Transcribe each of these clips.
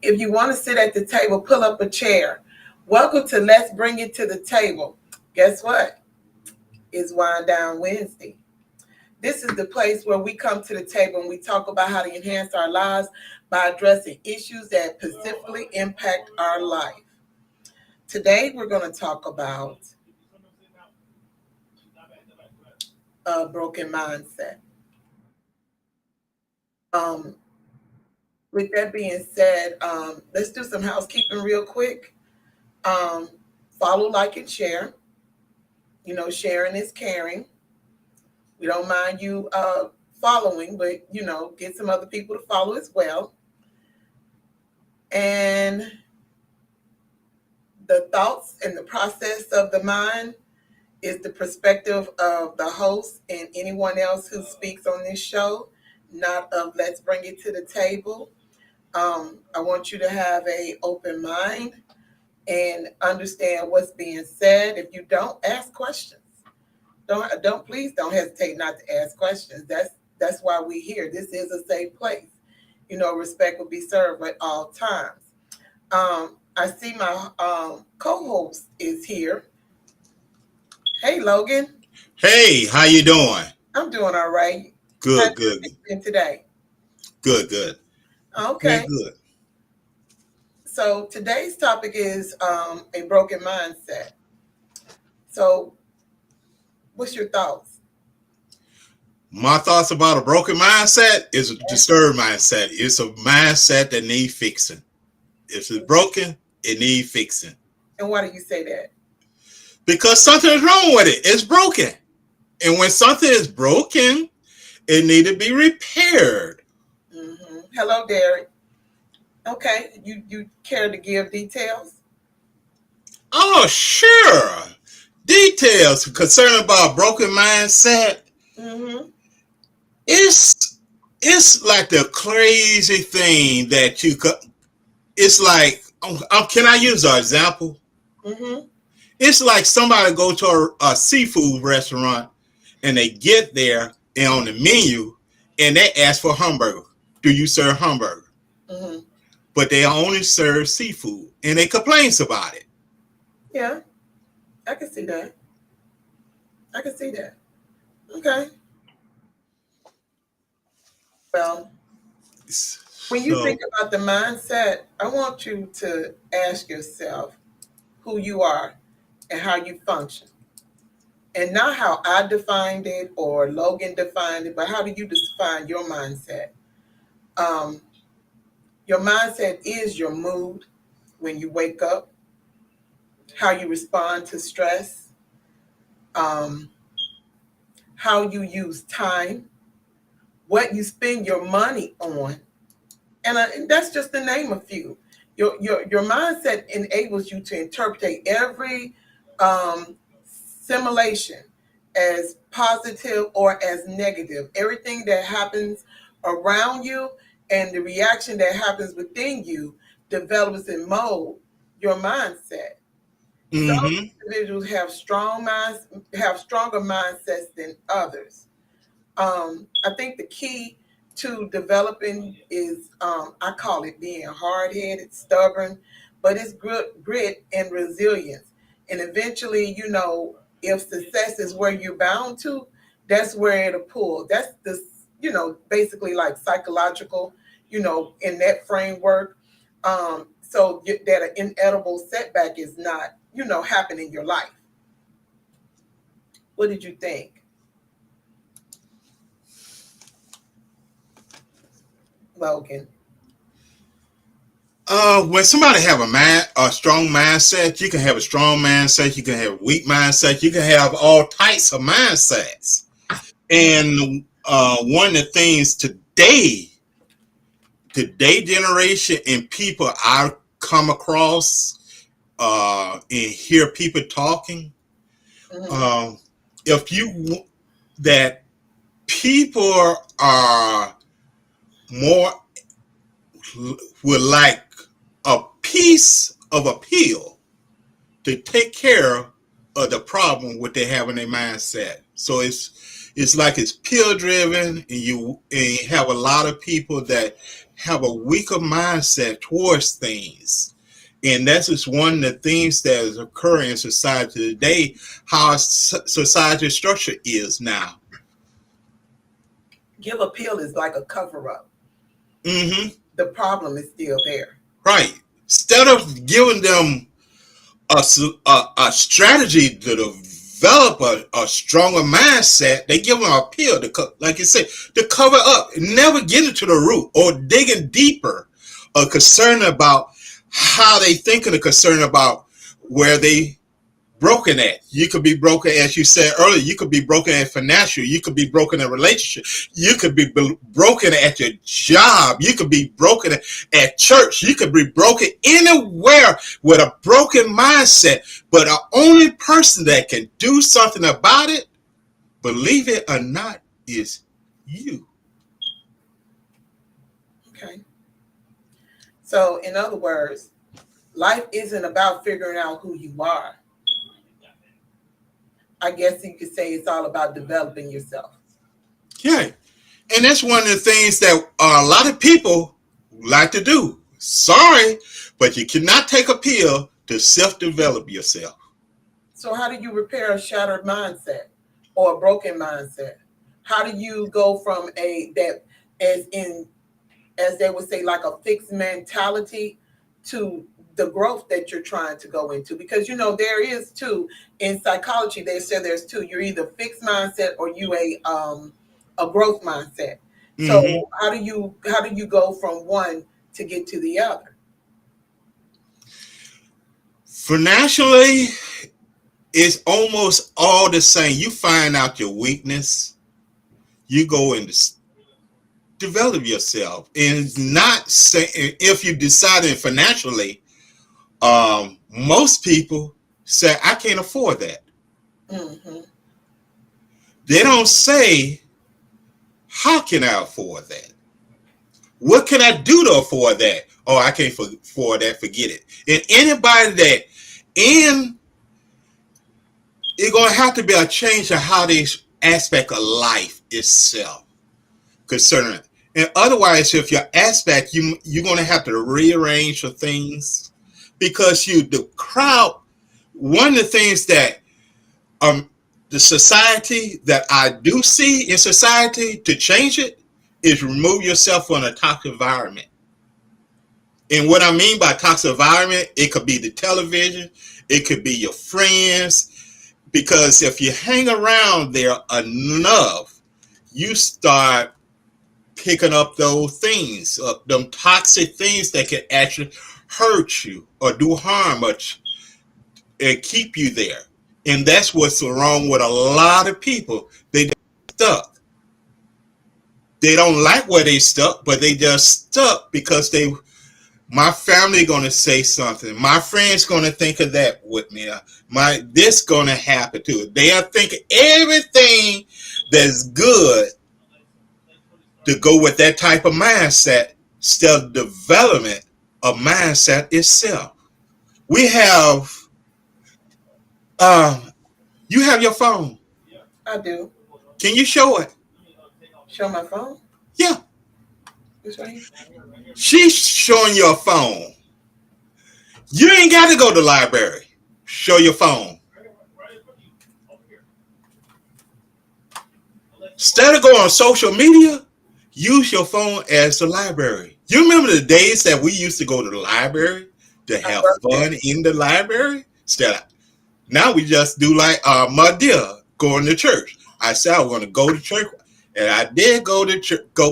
If you want to sit at the table, pull up a chair. Welcome to Let's Bring It to the Table. Guess what? It's Wind Down Wednesday. This is the place where we come to the table and we talk about how to enhance our lives by addressing issues that specifically impact our life. Today, we're going to talk about a broken mindset. Um, with that being said, let's do some housekeeping real quick. Um, Follow, like, and share. You know, sharing is caring. We don't mind you following, but get some other people to follow as well. And the thoughts and the process of the mind is the perspective of the host and anyone else who speaks on this show, not of Let's Bring It to the Table. I want you to have a open mind and understand what's being said. If you don't, ask questions. Don't please don't hesitate not to ask questions. That's why we're here. This is a safe place. Respect will be served at all times. I see my co-host is here. Hey, Logan. Hey, how you doing? I'm doing all right. How Good, you good, been today? good. Okay. Been good. So today's topic is a broken mindset. So, what's your thoughts? My thoughts about a broken mindset is a disturbed mindset. It's a mindset that needs fixing. If it's broken, it needs fixing. And why do you say that? Because something is wrong with it. It's broken. And when something is broken, it needs to be repaired. Hello, Derek. Okay, you care to give details? Oh, sure. Details concerning about broken mindset. Mm-hmm. It's like the crazy thing that you could. It's like, can I use an example? Mm-hmm. It's like somebody go to a seafood restaurant and they get there and on the menu and they ask for hamburger. Do you serve hamburger? Mm-hmm. But they only serve seafood and they complains about it. Yeah, I can see that. I can see that. Okay. Well, when you So, think about the mindset, I want you to ask yourself who you are and how you function. And not how I defined it or Logan defined it, but how do you define your mindset? Um, your mindset is your mood when you wake up, how you respond to stress, um, how you use time, what you spend your money on, and that's just to name a few. Your mindset enables you to interpret every simulation as positive or as negative. Everything that happens around you and the reaction that happens within you develops and mold your mindset. Some mm-hmm. individuals have have stronger mindsets than others. I think the key to developing is I call it being hard headed, stubborn, but it's grit and resilience. And eventually, if success is where you're bound to, that's where it'll pull. That's basically like psychological, in that framework. That an inedible setback is not, happening in your life. What did you think, Logan? When somebody have a strong mindset, you can have a strong mindset, you can have a weak mindset, you can have all types of mindsets. And one of the things today generation and people I come across and hear people talking, Mm-hmm. uh, if you that people are more would like a piece of a pill to take care of the problem what they have in their mindset. So it's like it's pill driven, and you have a lot of people that have a weaker mindset towards things. And that's just one of the things that is occurring in society today, how society structure is now. Give appeal is like a cover up. Mm-hmm. The problem is still there. Right. Instead of giving them a strategy to develop a stronger mindset, they give them a pill to, like you said, to cover up, never get into the root or digging deeper, or concerned about how they think and concerned about where they broken at. You could be broken, as you said earlier, you could be broken at financial, you could be broken in relationship, you could be broken at your job, you could be broken at church, you could be broken anywhere with a broken mindset. But the only person that can do something about it, believe it or not, is you. Okay. So, in other words, life isn't about figuring out who you are. I guess you could say it's all about developing yourself. Yeah. And that's one of the things that a lot of people like to do. Sorry, but you cannot take a pill to self-develop yourself. So, how do you repair a shattered mindset or a broken mindset? How do you go from as they would say, like a fixed mentality to the growth that you're trying to go into? Because there is two in psychology. They say there's two. You're either fixed mindset or you a growth mindset. So Mm-hmm. how do you go from one to get to the other? Financially, it's almost all the same. You find out your weakness, you go and develop yourself. And it's not say if you decided financially, most people say, I can't afford that. Mm-hmm. They don't say, how can I afford that? What can I do to afford that? Oh, I can't afford that, forget it. And anybody that in, it's going to have to be a change in how this aspect of life itself concerning it. And otherwise, if your aspect, you're going to have to rearrange your things because the crowd, one of the things that the society that I do see in society to change it is remove yourself from a toxic environment. And what I mean by toxic environment, it could be the television, it could be your friends, because if you hang around there enough, you start picking up those things, them toxic things that can actually hurt you or do harm and keep you there. And that's what's wrong with a lot of people. They just stuck. They don't like where they stuck, but they just stuck because my family gonna say something. My friends gonna think of that with me. This gonna happen to it. They are thinking everything that's good to go with that type of mindset instead of development of mindset itself. We have um you have your phone. I do. Can you show it? Show my phone. Yeah. It's right here. She's showing your phone. You ain't got to go to the library. Show your phone. Instead of going on social media, use your phone as the library. You remember the days that we used to go to the library to have fun in the library? Now we just do like my dear going to church. I said I want to go to church, and I did go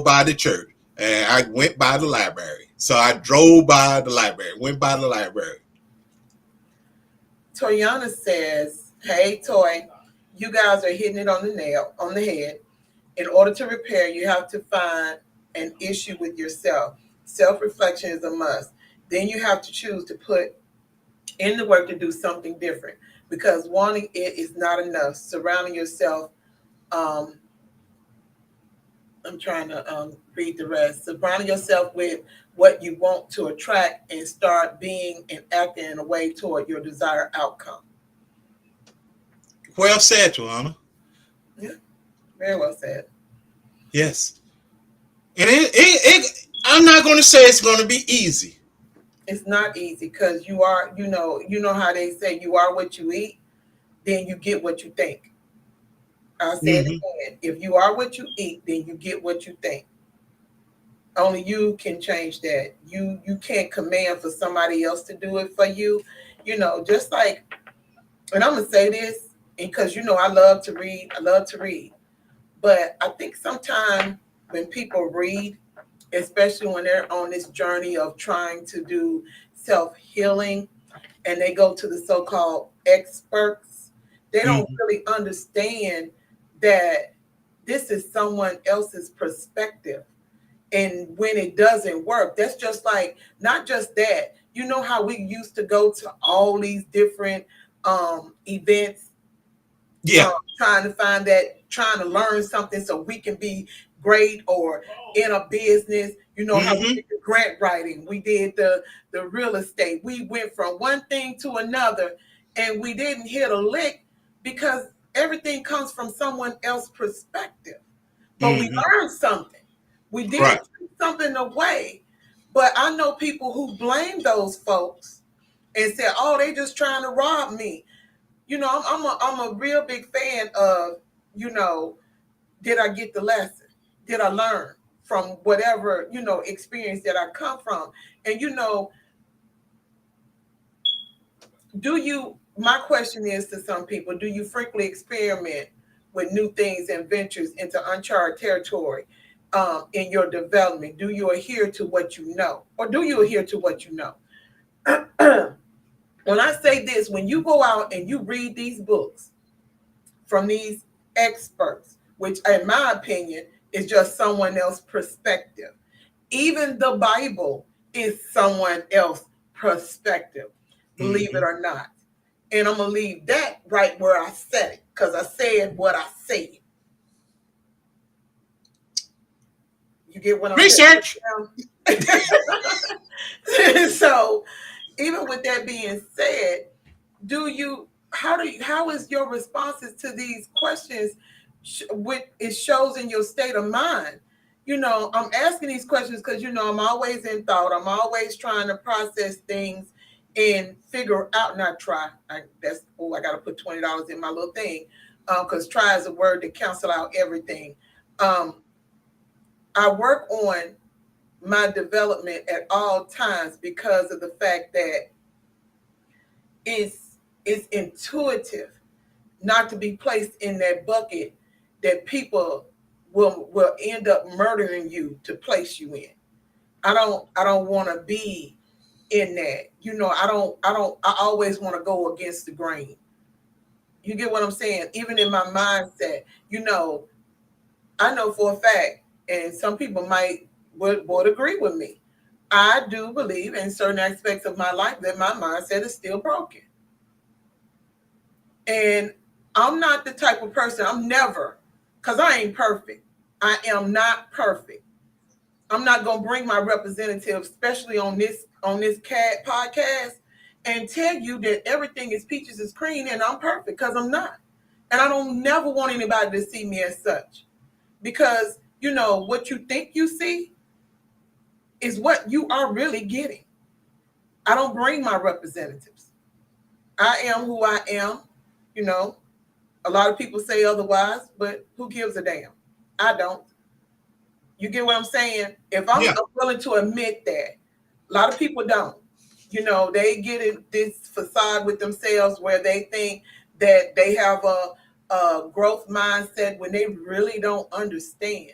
by the church, and I went by the library. So I drove by the library, went by the library. Toyana says, "Hey, Toy, you guys are hitting it on the head. In order to repair, you have to find an issue with yourself. Self-reflection is a must. Then you have to choose to put in the work to do something different, because wanting it is not enough. Surrounding yourself, I'm trying to read the rest. Surrounding yourself with what you want to attract and start being and acting in a way toward your desired outcome." Well said, Joanna. Yeah, very well said. Yes. And I'm not going to say it's going to be easy. It's not easy because you are, you know how they say you are what you eat, then you get what you think. I'll say it Hmm. again. If you are what you eat, then you get what you think. Only you can change that. You can't command for somebody else to do it for you. Just like, and I'm gonna say this because I love to read. I love to read. But I think sometimes when people read, especially when they're on this journey of trying to do self healing and they go to the so called experts, they don't Hmm. really understand that this is someone else's perspective. And when it doesn't work, that's just like, not just that. You know how we used to go to all these different events, Yeah. trying to find that, trying to learn something so we can be great or in a business. You know how we Hmm. did the grant writing, we did the real estate. We went from one thing to another, and we didn't hit a lick because everything comes from someone else's perspective. But we Hmm. learned something. We did Right. take something away. But I know people who blame those folks and say, "Oh, they just trying to rob me." I'm a real big fan of, you know, did I get the lesson? Did I learn from whatever, experience that I come from? And, my question is to some people, do you frequently experiment with new things and ventures into uncharted territory in your development? Do you adhere to what you know? Or do you adhere to what you know? When I say this, when you go out and you read these books, from these experts, which, in my opinion, is just someone else's perspective. Even the Bible is someone else's perspective, believe it Hmm. or not. And I'm going to leave that right where I said it because I said what I said. You get what I'm Research. saying? So, even with that being said, how is your responses to these questions, with it shows in your state of mind? I'm asking these questions because I'm always in thought. I'm always trying to process things and figure out, not try. I got to put $20 in my little thing, because try is a word to cancel out everything. um I work on my development at all times because of the fact that it's intuitive not to be placed in that bucket that people will end up murdering you to place you in. I don't want to be in that. I always want to go against the grain. You get what I'm saying? Even in my mindset, I know for a fact, and some people would agree with me. I do believe in certain aspects of my life that my mindset is still broken. And I'm not the type of person, I'm never, because I ain't perfect. I am not perfect. I'm not gonna bring my representative, especially on this cat podcast, and tell you that everything is peaches and cream and I'm perfect, because I'm not. And I don't never want anybody to see me as such. Because what you think you see is what you are really getting. I don't bring my representatives. I am who I am. You know, a lot of people say otherwise, but who gives a damn? I don't. You get what I'm saying? If I'm Yeah. willing to admit that, a lot of people don't. They get in this facade with themselves where they think that they have a growth mindset when they really don't understand.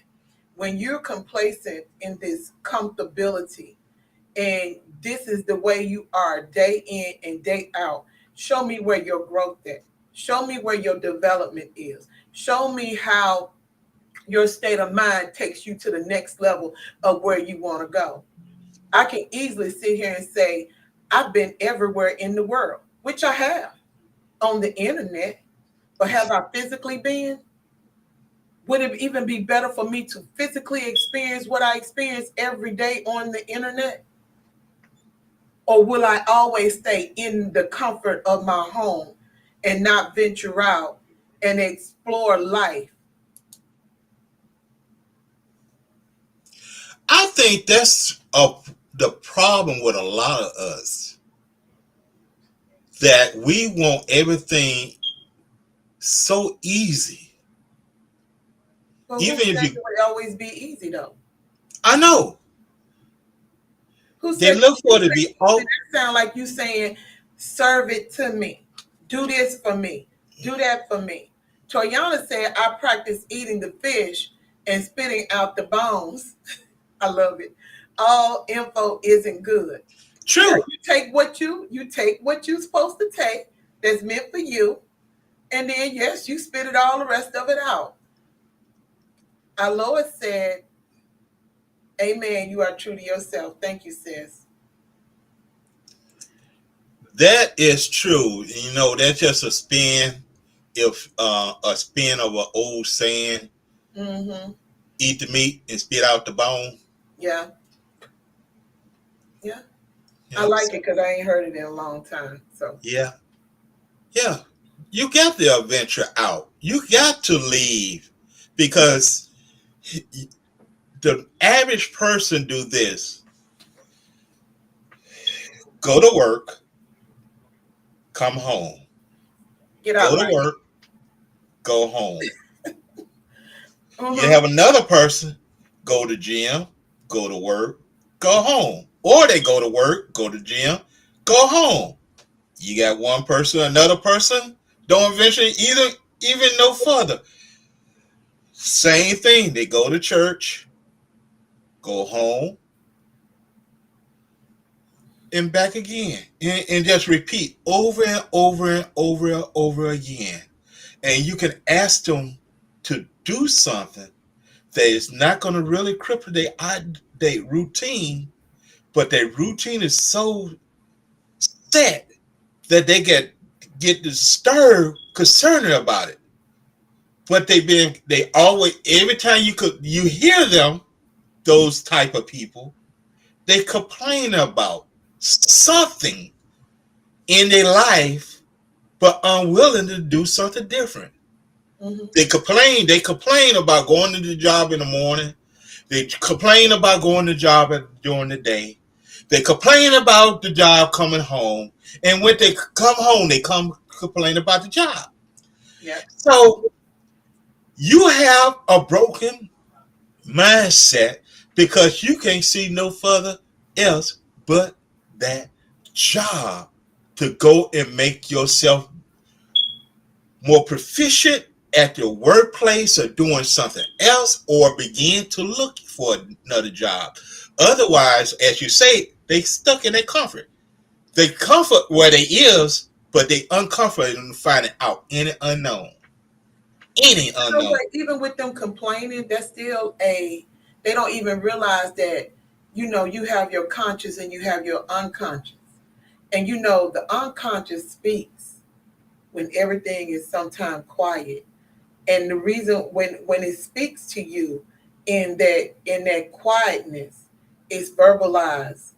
When you're complacent in this comfortability and this is the way you are day in and day out, show me where your growth is. Show me where your development is. Show me how your state of mind takes you to the next level of where you want to go. I can easily sit here and say, I've been everywhere in the world, which I have on the internet, but have I physically been? Would it even be better for me to physically experience what I experience every day on the internet? Or will I always stay in the comfort of my home and not venture out and explore life? I think that's the problem with a lot of us, that we want everything so easy. But who Even if says you, it will always be easy though? I know Who they said look you for it to say be easy? all That sound like you saying, serve it to me. Do this for me. Do that for me. Toyana said, I practice eating the fish and spitting out the bones. I love it. All info isn't good. Yeah, true. you take what you're supposed to take that's meant for you, and then yes, you spit it all the rest of it out. Alois said, Amen, you are true to yourself. Thank you, sis. That is true. You know, that's just a spin. If a spin of an old saying, Mm-hmm. eat the meat and spit out the bone. Yeah, yeah. You I know, like so, it because I ain't heard it in a long time. So yeah, yeah. You got to venture out. You got to leave, because the average person do this: go to work, come home, get go out to right. work, go home. You Mm-hmm. have another person go to gym, go to work, go home, or they go to work, go to gym, go home. You got one person, another person don't venture either, even no further. Same thing. They go to church, go home, and back again, and just repeat over and over and over and over again. And you can ask them to do something that is not going to really cripple their routine, but their routine is so set that they get disturbed concerning about it. But they always, every time you hear them, those type of people, they complain about something in their life, but unwilling to do something different. Mm-hmm. They complain about going to the job in the morning. They complain about going to the job during the day. They complain about the job coming home. And when they come home, they come complain about the job. Yep. So you have a broken mindset, because you can't see no further else but that job to go and make yourself more proficient at your workplace, or doing something else, or begin to look for another job. Otherwise, as you say, they stuck in their comfort. They comfort where they is, but they uncomfort in finding out any unknown. Any You know unknown. what? Even with them complaining, that's still a. They don't even realize that. You have your conscious and you have your unconscious, and the unconscious speaks when everything is sometimes quiet. And the reason when it speaks to you in that quietness, it's verbalized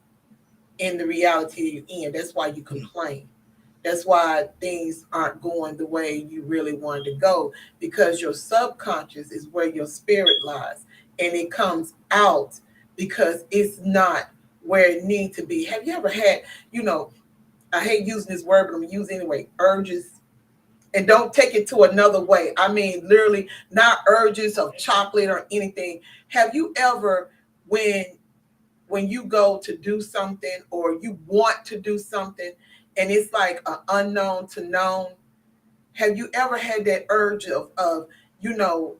in the reality you're in. That's why you complain. That's why things aren't going the way you really wanted to go, because your subconscious is where your spirit lies, and it comes out because it's not where it needs to be. Have you ever had, I hate using this word, but I'm using it anyway, urges? And don't take it to another way. I mean, literally, not urges of chocolate or anything. Have you ever, when you go to do something or you want to do something, and it's like an unknown to known? Have you ever had that urge of you know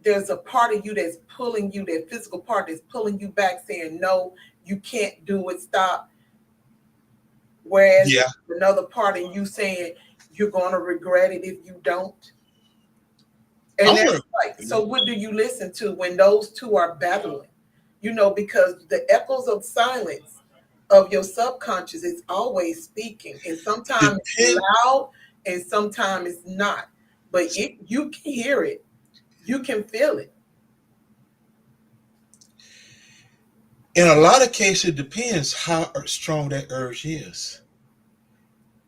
there's a part of you that's pulling you, that physical part that's pulling you back, saying no, you can't do it, stop, whereas Yeah. another part of you saying you're going to regret it if you don't? And I'm that's gonna like, so what do you listen to when those two are battling? Because the echoes of silence of your subconscious is always speaking. And sometimes it's depend loud and sometimes it's not. But you can hear it, you can feel it. in a lot of cases, it depends how strong that urge is.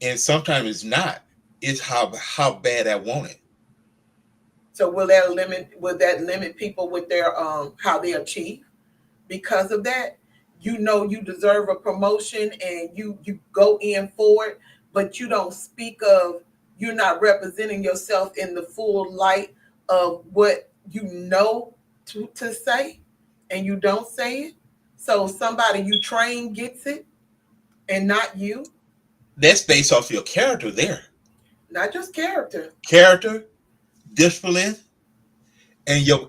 And sometimes it's not. It's how bad I want it. So will that limit people with their how they achieve? because of that, you know you deserve a promotion and you go in for it, but you don't speak of, you're not representing yourself in the full light of what you know to say, and you don't say it. So somebody you train gets it and not you. That's based off your character there. Not just character. Character, discipline, and your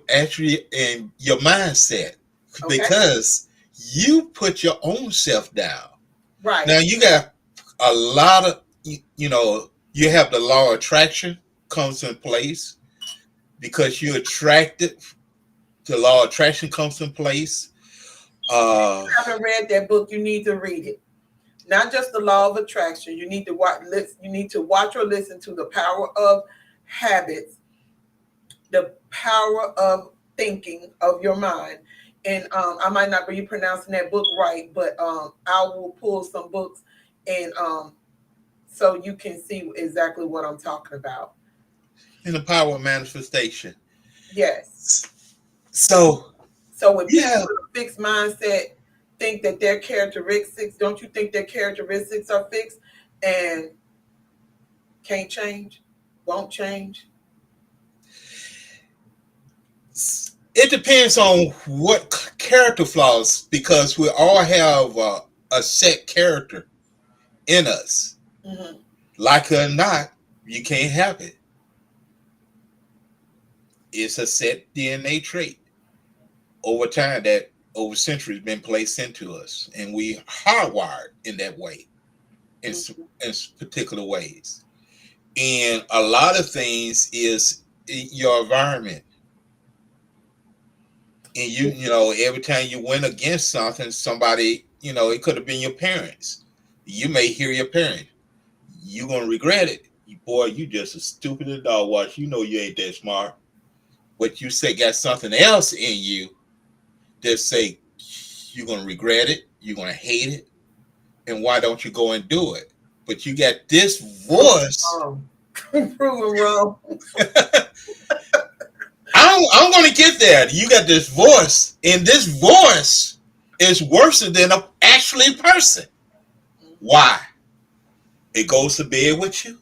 mindset. Okay. Because you put your own self down. Right. Now you got a lot of you have the law of attraction comes in place because you're attracted. The law of attraction comes in place. If you haven't read that book, you need to read it. Not just the law of attraction. You need to watch. You need to watch or listen to the power of habits, the power of thinking of your mind. And I might not be pronouncing that book right, but I will pull some books and so you can see exactly what I'm talking about. In the power of manifestation. Yes. So when people with a fixed mindset think that their characteristics, don't you think their characteristics are fixed and can't change, won't change? It depends on what character flaws, because we all have a set character in us. Mm-hmm. Like it or not, you can't have it. It's a set DNA trait over time that over centuries been placed into us, and we hardwired in that way, in particular ways. And a lot of things is your environment. And you know, every time you went against something, somebody, it could have been your parents. You may hear your parents. You're gonna regret it. Boy, you just as stupid as dog wash. You know you ain't that smart. But you say got something else in you that say you're gonna regret it, you're gonna hate it, and why don't you go and do it? But you got this voice. Proven wrong. I'm going to get there. You got this voice, and this voice is worse than an actually person. Why? It goes to bed with you.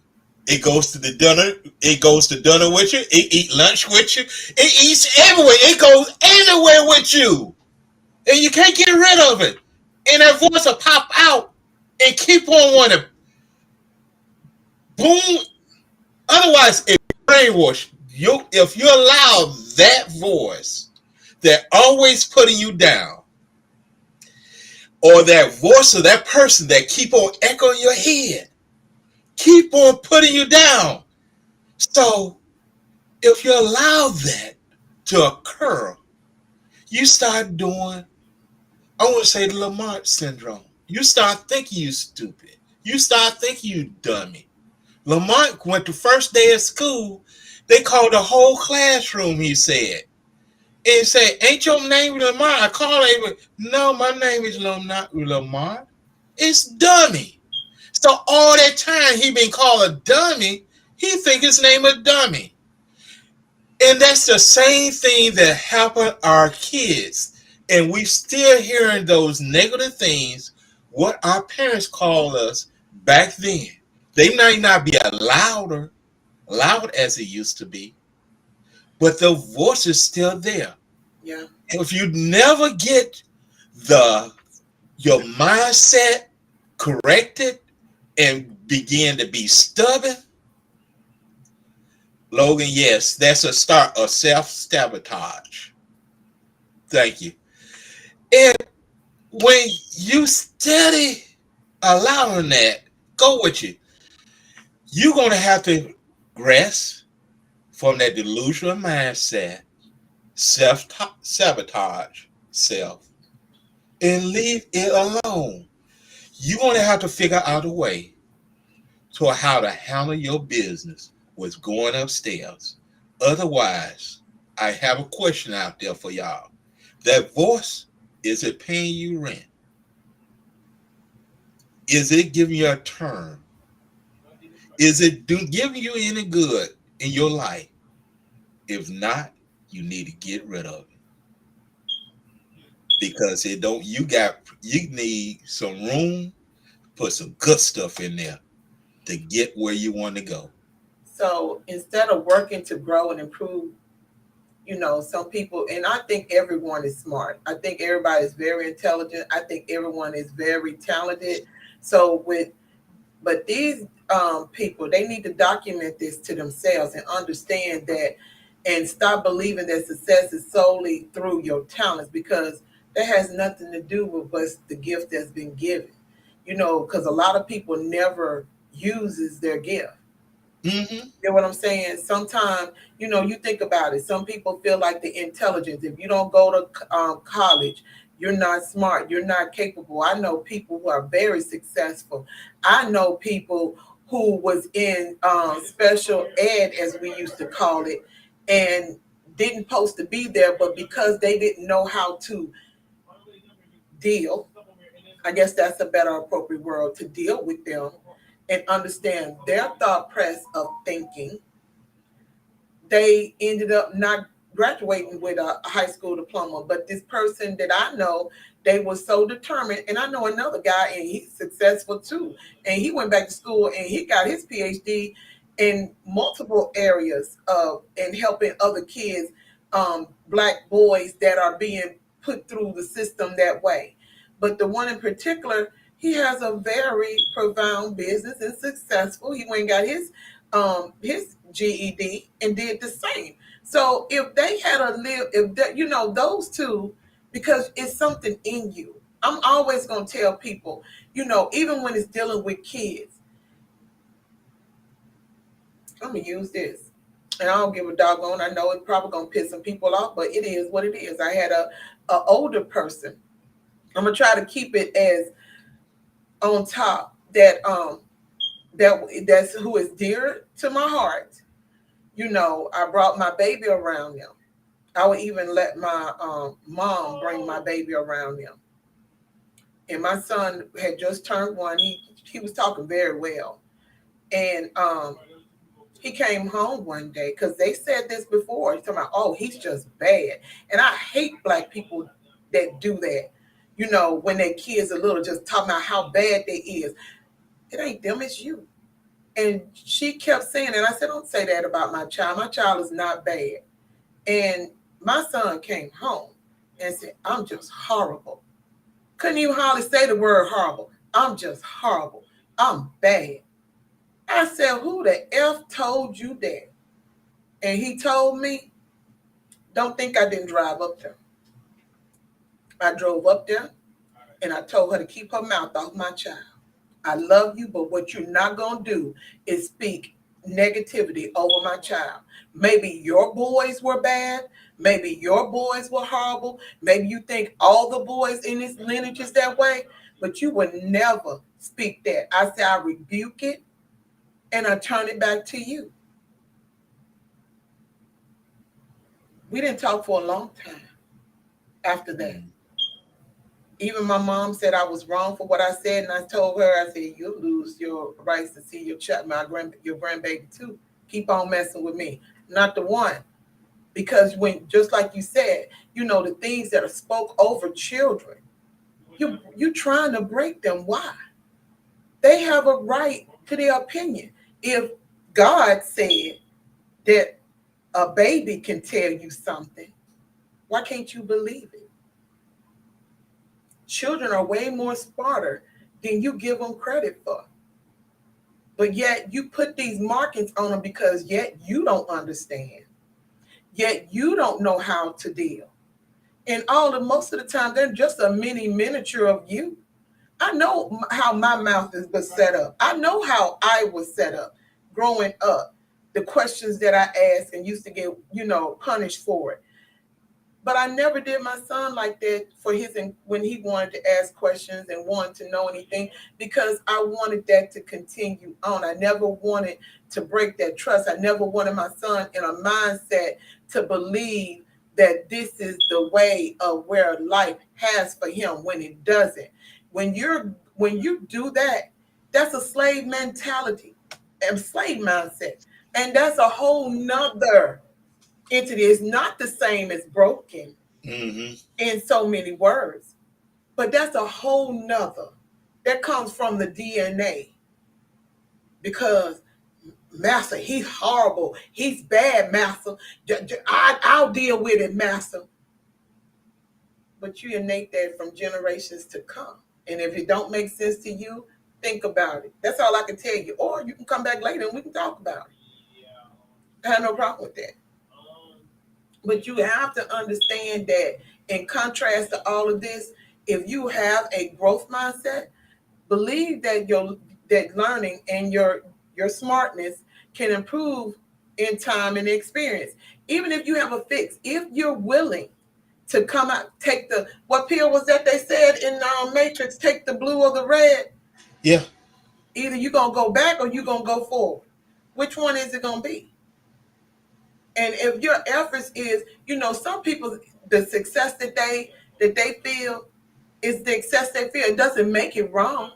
It goes to the dinner. It goes to dinner with you. It eats lunch with you. It eats everywhere. It goes anywhere with you, and you can't get rid of it. And that voice will pop out and keep on wanting. Boom. Otherwise, it brainwash you. If you allow that voice that always putting you down, or that voice of that person that keep on echoing your head, keep on putting you down. So if you allow that to occur, you start doing, I want to say, the Lamont syndrome. You start thinking you stupid. You start thinking you dummy. Lamont went the first day of school. They called the whole classroom, he said. And said, ain't your name Lamont? I called him. No, my name is Lamont. It's dummy. So all that time he been called a dummy, he think his name a dummy. And that's the same thing that happened to our kids. And we still hearing those negative things, what our parents called us back then. They might not be loud as it used to be, but the voice is still there. Yeah. If you never get your mindset corrected and begin to be stubborn, Logan, yes, that's a start of self-sabotage. Thank you. And when you steady allowing that go with you, you're going to have to grasp from that delusional mindset, self-sabotage self, and leave it alone. You're going to have to figure out a way to how to handle your business with going upstairs. Otherwise, I have a question out there for y'all. That voice, is it paying you rent? Is it giving you a term? Is it giving you any good in your life? If not, you need to get rid of it. because it don't. You need some room, put some good stuff in there to get where you want to go. So instead of working to grow and improve, some people, and I think everyone is smart. I think everybody is very intelligent. I think everyone is very talented. So but these people, they need to document this to themselves and understand that, and stop believing that success is solely through your talents, because that has nothing to do with what's the gift that's been given. Because a lot of people never uses their gift. Mm-hmm. You know what I'm saying? Sometimes, you think about it. Some people feel like the intelligence. If you don't go to college, you're not smart. You're not capable. I know people who are very successful. I know people who was in special ed, as we used to call it, and didn't supposed to be there, but because they didn't know how to deal, I guess that's a better appropriate word, to deal with them and understand their thought process of thinking, they ended up not graduating with a high school diploma. But this person that I know, they were so determined. And I know another guy, and he's successful too. And he went back to school and he got his PhD in multiple areas of and helping other kids, black boys that are being put through the system that way. But the one in particular, he has a very profound business and successful. He went and got his GED and did the same. So if they had a live, if that, those two, because it's something in you. I'm always gonna tell people, even when it's dealing with kids, I'm gonna use this, and I don't give a doggone. I know it's probably gonna piss some people off, but it is what it is. I had a older person. I'm gonna try to keep it as on top that's who is dear to my heart. I brought my baby around them. I would even let my mom bring my baby around them. And my son had just turned one. He was talking very well, and he came home one day because they said this before. He's talking about, oh, he's just bad, and I hate black people that do that. When their kids are little, just talking about how bad they is. It ain't them, it's you. And she kept saying it. I said, don't say that about my child. My child is not bad. And my son came home and said, I'm just horrible. Couldn't even hardly say the word horrible. I'm just horrible. I'm bad. I said, who the F told you that? And he told me, don't think I didn't drive up there. I drove up there and I told her to keep her mouth off my child. I love you, but what you're not going to do is speak negativity over my child. Maybe your boys were bad. Maybe your boys were horrible. Maybe you think all the boys in this lineage is that way, but you would never speak that. I say I rebuke it and I turn it back to you. We didn't talk for a long time after that. Even my mom said I was wrong for what I said, and I told her, I said, you'll lose your rights to see your child, your grandbaby too. Keep on messing with me. Not the one. Because when, just like you said, the things that are spoke over children, you trying to break them. Why? They have a right to their opinion. If God said that a baby can tell you something, why can't you believe it? Children are way more smarter than you give them credit for. But yet you put these markings on them because yet you don't understand. Yet you don't know how to deal. And most of the time, they're just a miniature of you. I know how my mouth was set up. I know how I was set up growing up. The questions that I asked and used to get, punished for it. But I never did my son like that for when he wanted to ask questions and wanted to know anything, because I wanted that to continue on. I never wanted to break that trust. I never wanted my son in a mindset to believe that this is the way of where life has for him when it doesn't. When you do that, that's a slave mentality and slave mindset. And that's a whole nother entity. Is not the same as broken. Mm-hmm. in so many words. But that's a whole nother. That comes from the DNA because Master, he's horrible. He's bad, Master. I'll deal with it, Master. But you innate that from generations to come. And if it don't make sense to you, think about it. That's all I can tell you. Or you can come back later and we can talk about it. I have no problem with that. But you have to understand that in contrast to all of this, if you have a growth mindset, believe that your that learning and your smartness can improve in time and experience. Even if you have a fix, if you're willing to come out, take the what pill was that they said in Matrix? Take the blue or the red. Yeah. Either you're gonna go back or you're gonna go forward. Which one is it gonna be? And if your efforts is, some people, the success that they feel is the success they feel. It doesn't make it wrong.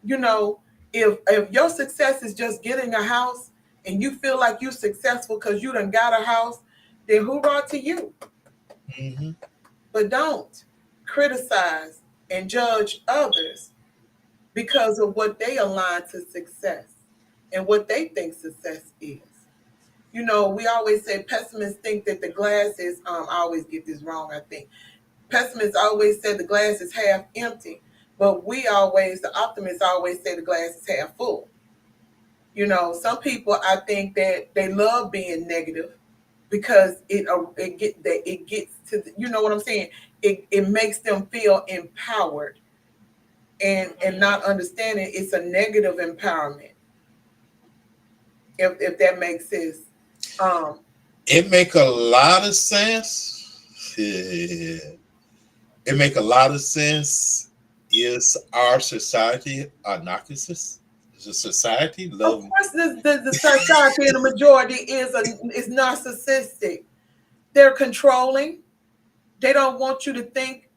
You know, if your success is just getting a house and you feel like you're successful because you done got a house, then hoorah to you. Mm-hmm. But don't criticize and judge others because of what they align to success and what they think success is. We always say pessimists think that the glass is, I always get this wrong, I think. Pessimists always say the glass is half empty, but the optimists always say the glass is half full. Some people, I think that they love being negative because it gets to what I'm saying. It makes them feel empowered, and not understanding it's a negative empowerment. If that makes sense. Um, It make a lot of sense. Yeah. It make a lot of sense. Is our society a narcissist? Is a society of love? course, the society in the majority is narcissistic. They're controlling. They don't want you to think.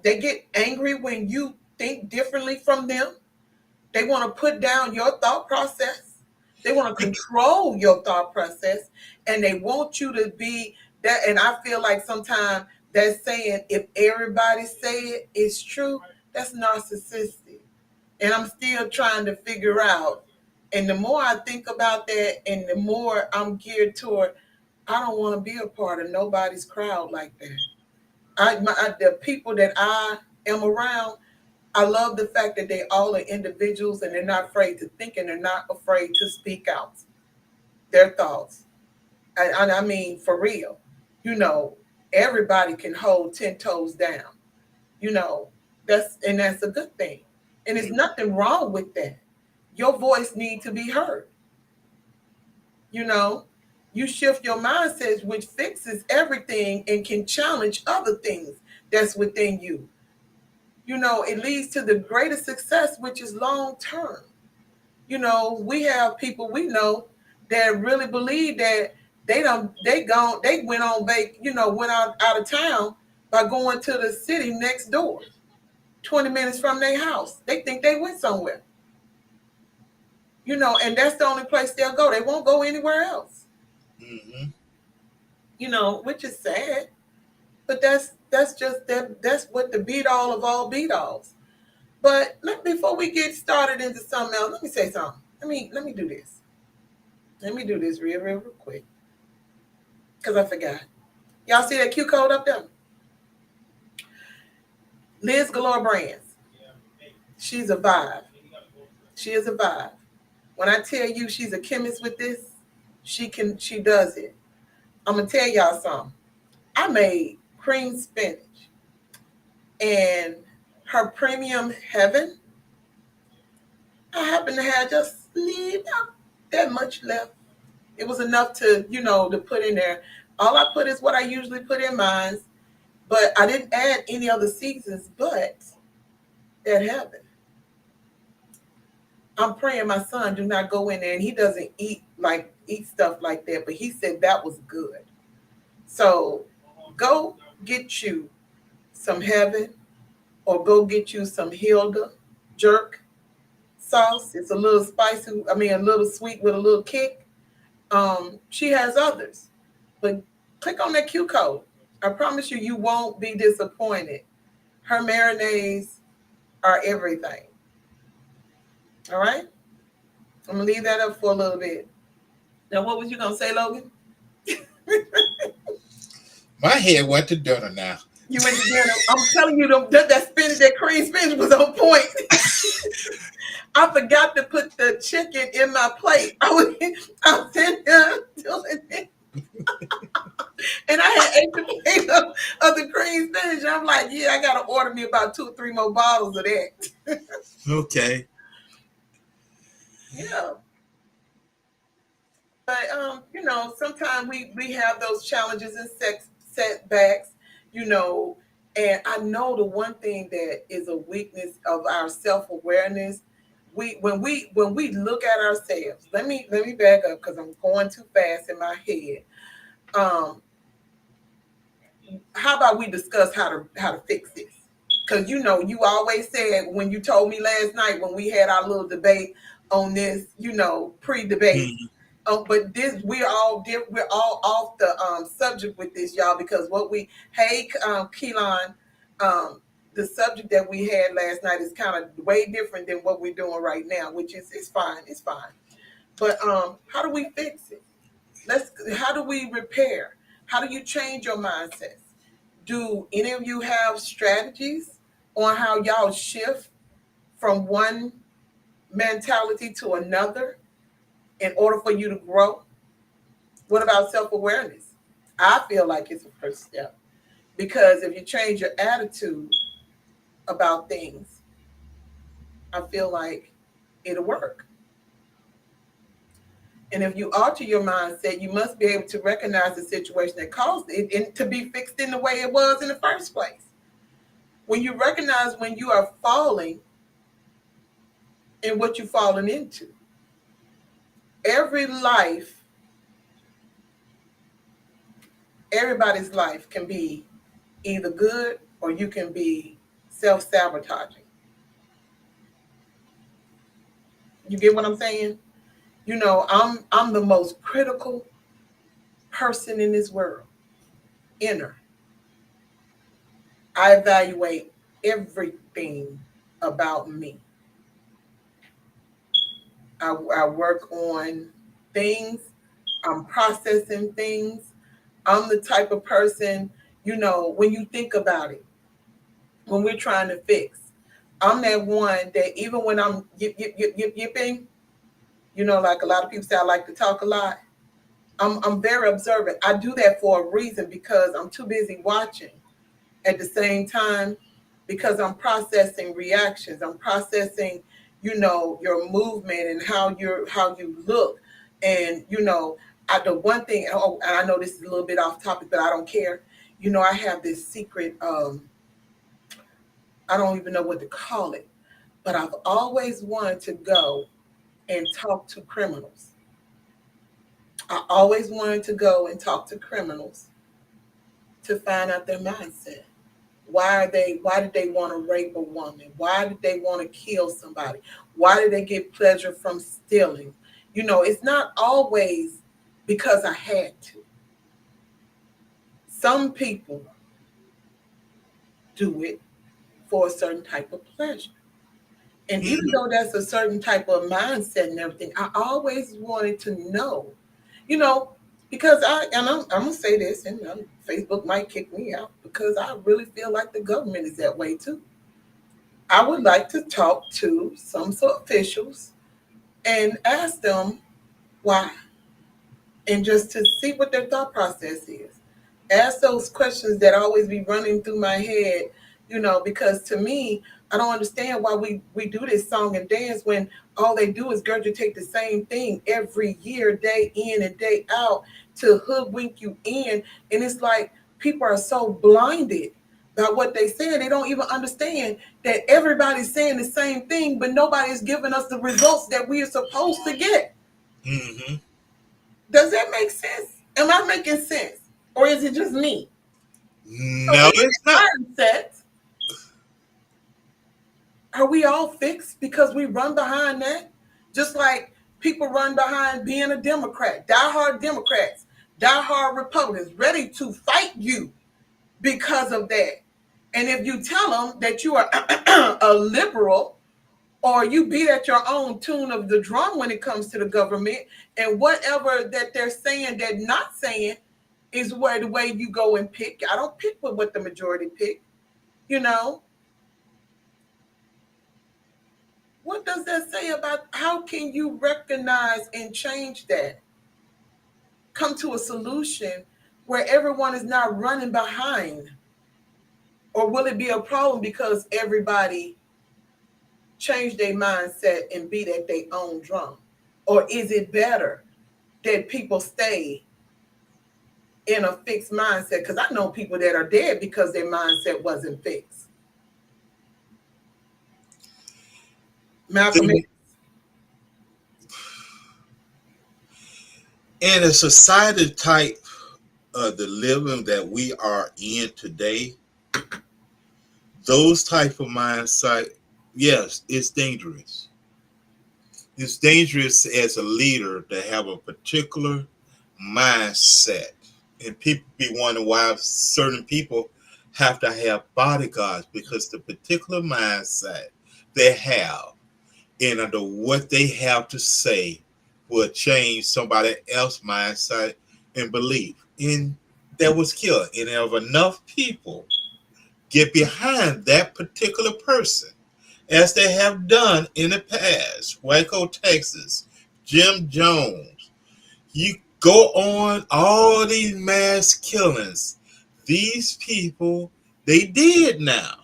They get angry when you think differently from them. They want to put down your thought process. They want to control your thought process, and they want you to be that. And I feel like sometimes that's saying if everybody say it's true, that's narcissistic. And I'm still trying to figure out. And the more I think about that, and the more I'm geared toward, I don't want to be a part of nobody's crowd like that. The people that I am around, I love the fact that they all are individuals and they're not afraid to think and they're not afraid to speak out their thoughts. And I mean, for real, you know, everybody can hold 10 toes down. You know, that's a good thing. And there's nothing wrong with that. Your voice needs to be heard. You know, you shift your mindset, which fixes everything and can challenge other things that's within you. It leads to the greatest success, which is long term. We have people we know that really believe that they went on went out of town by going to the city next door, 20 minutes from their house. They think they went somewhere. And that's the only place they'll go. They won't go anywhere else. Mm-hmm. Which is sad. But that's what the beat all of all beat alls. But before we get started into something else, let me say something. Let me do this. Let me do this real quick. Because I forgot. Y'all see that Q code up there? Liz Galore Brands. She's a vibe. She is a vibe. When I tell you she's a chemist with this, she does it. I'm gonna tell y'all something. I made cream spinach and her premium heaven. I happen to have just that much left. It was enough to put in there. All I put is what I usually put in mine, but I didn't add any other seasons but that heaven. I'm praying my son do not go in there, and he doesn't eat stuff like that, but he said that was good. So go get you some heaven or go get you some Hilda jerk sauce. It's a little spicy, a little sweet with a little kick. She has others, but click on that Q code. I promise you, you won't be disappointed. Her marinades are everything. All right? I'm going to leave that up for a little bit. Now, what was you going to say, Logan? My head went to dinner now. You went to dinner. I'm telling you, that cream spinach was on point. I forgot to put the chicken in my plate. I was sitting there doing it. And I had ate the plate of the cream spinach. I'm like, yeah, I got to order me about 2 or 3 more bottles of that. Okay. Yeah. But sometimes we have those challenges and setbacks, you know, and I know the one thing that is a weakness of our self-awareness, when we look at ourselves, let me back up because I'm going too fast in my head. Um, how about we discuss how to fix this? Because you always said when you told me last night when we had our little debate on this, pre-debate. Mhm. But this we're all off the subject with this, y'all, because Keelan, um, the subject that we had last night is kind of way different than what we're doing right now, which is it's fine, it's fine. But how do we fix it? How do we repair? How do you change your mindsets? Do any of you have strategies on how y'all shift from one mentality to another in order for you to grow? What about self awareness? I feel like it's a first step because if you change your attitude about things, I feel like it'll work. And if you alter your mindset, you must be able to recognize the situation that caused it and to be fixed in the way it was in the first place. When you recognize when you are falling and what you've fallen into, every life, everybody's life can be either good or you can be self sabotaging. You get what I'm saying? I'm the most critical person in this world. Inner. I evaluate everything about me. I work on things. I'm processing things. I'm the type of person, when you think about it, when we're trying to fix, I'm that one that even when I'm yipping, like a lot of people say I like to talk a lot. I'm very observant. I do that for a reason because I'm too busy watching at the same time because I'm processing reactions. I'm processing, your movement and how you look. And, the one thing, and I know this is a little bit off topic, but I don't care. I have this secret, I don't even know what to call it, but I've always wanted to go and talk to criminals. I always wanted to go and talk to criminals to find out their mindset. Why did they want to rape a woman? Why did they want to kill somebody? Why did they get pleasure from stealing? It's not always because I had to. Some people do it for a certain type of pleasure. And even Mhm. though that's a certain type of mindset and everything, I always wanted to know, you know, because I'm gonna say this, and Facebook might kick me out because I really feel like the government is that way too. I would like to talk to some sort of officials and ask them why, and just to see what their thought process is. Ask those questions that always be running through my head, because to me, I don't understand why we do this song and dance when all they do is regurgitate the same thing every year, day in and day out, to hoodwink you in. And it's like people are so blinded by what they say, they don't even understand that everybody's saying the same thing, but nobody's giving us the results that we are supposed to get. Mhm. Does that make sense? Am I making sense? Or is it just me? So No, in it's not. that mindset, are we all fixed because we run behind that? Just like people run behind being a Democrat, diehard Democrats, diehard Republicans, ready to fight you. because of that. And if you tell them that you are a liberal, or you beat at your own tune of the drum when it comes to the government, and whatever that they're saying, they're not saying, is where the way you go and pick. I don't pick with what the majority pick. You know, what does that say about how can you recognize and change that? Come to a solution where everyone is not running behind. Or will it be a problem because everybody changed their mindset and beat at their own drum? Or is it better that people stay in a fixed mindset? Because I know people that are dead because their mindset wasn't fixed. Malcolm X. In a society type of the living that we are in today, those type of mindset, yes, it's dangerous. It's dangerous as a leader to have a particular mindset. And people be wondering why certain people have to have bodyguards, because the particular mindset they have and under what they have to say will change somebody else's mindset and belief. And that was killed. And if enough people get behind that particular person, as they have done in the past, Waco, Texas, Jim Jones, you go on all these mass killings. These people, they did now.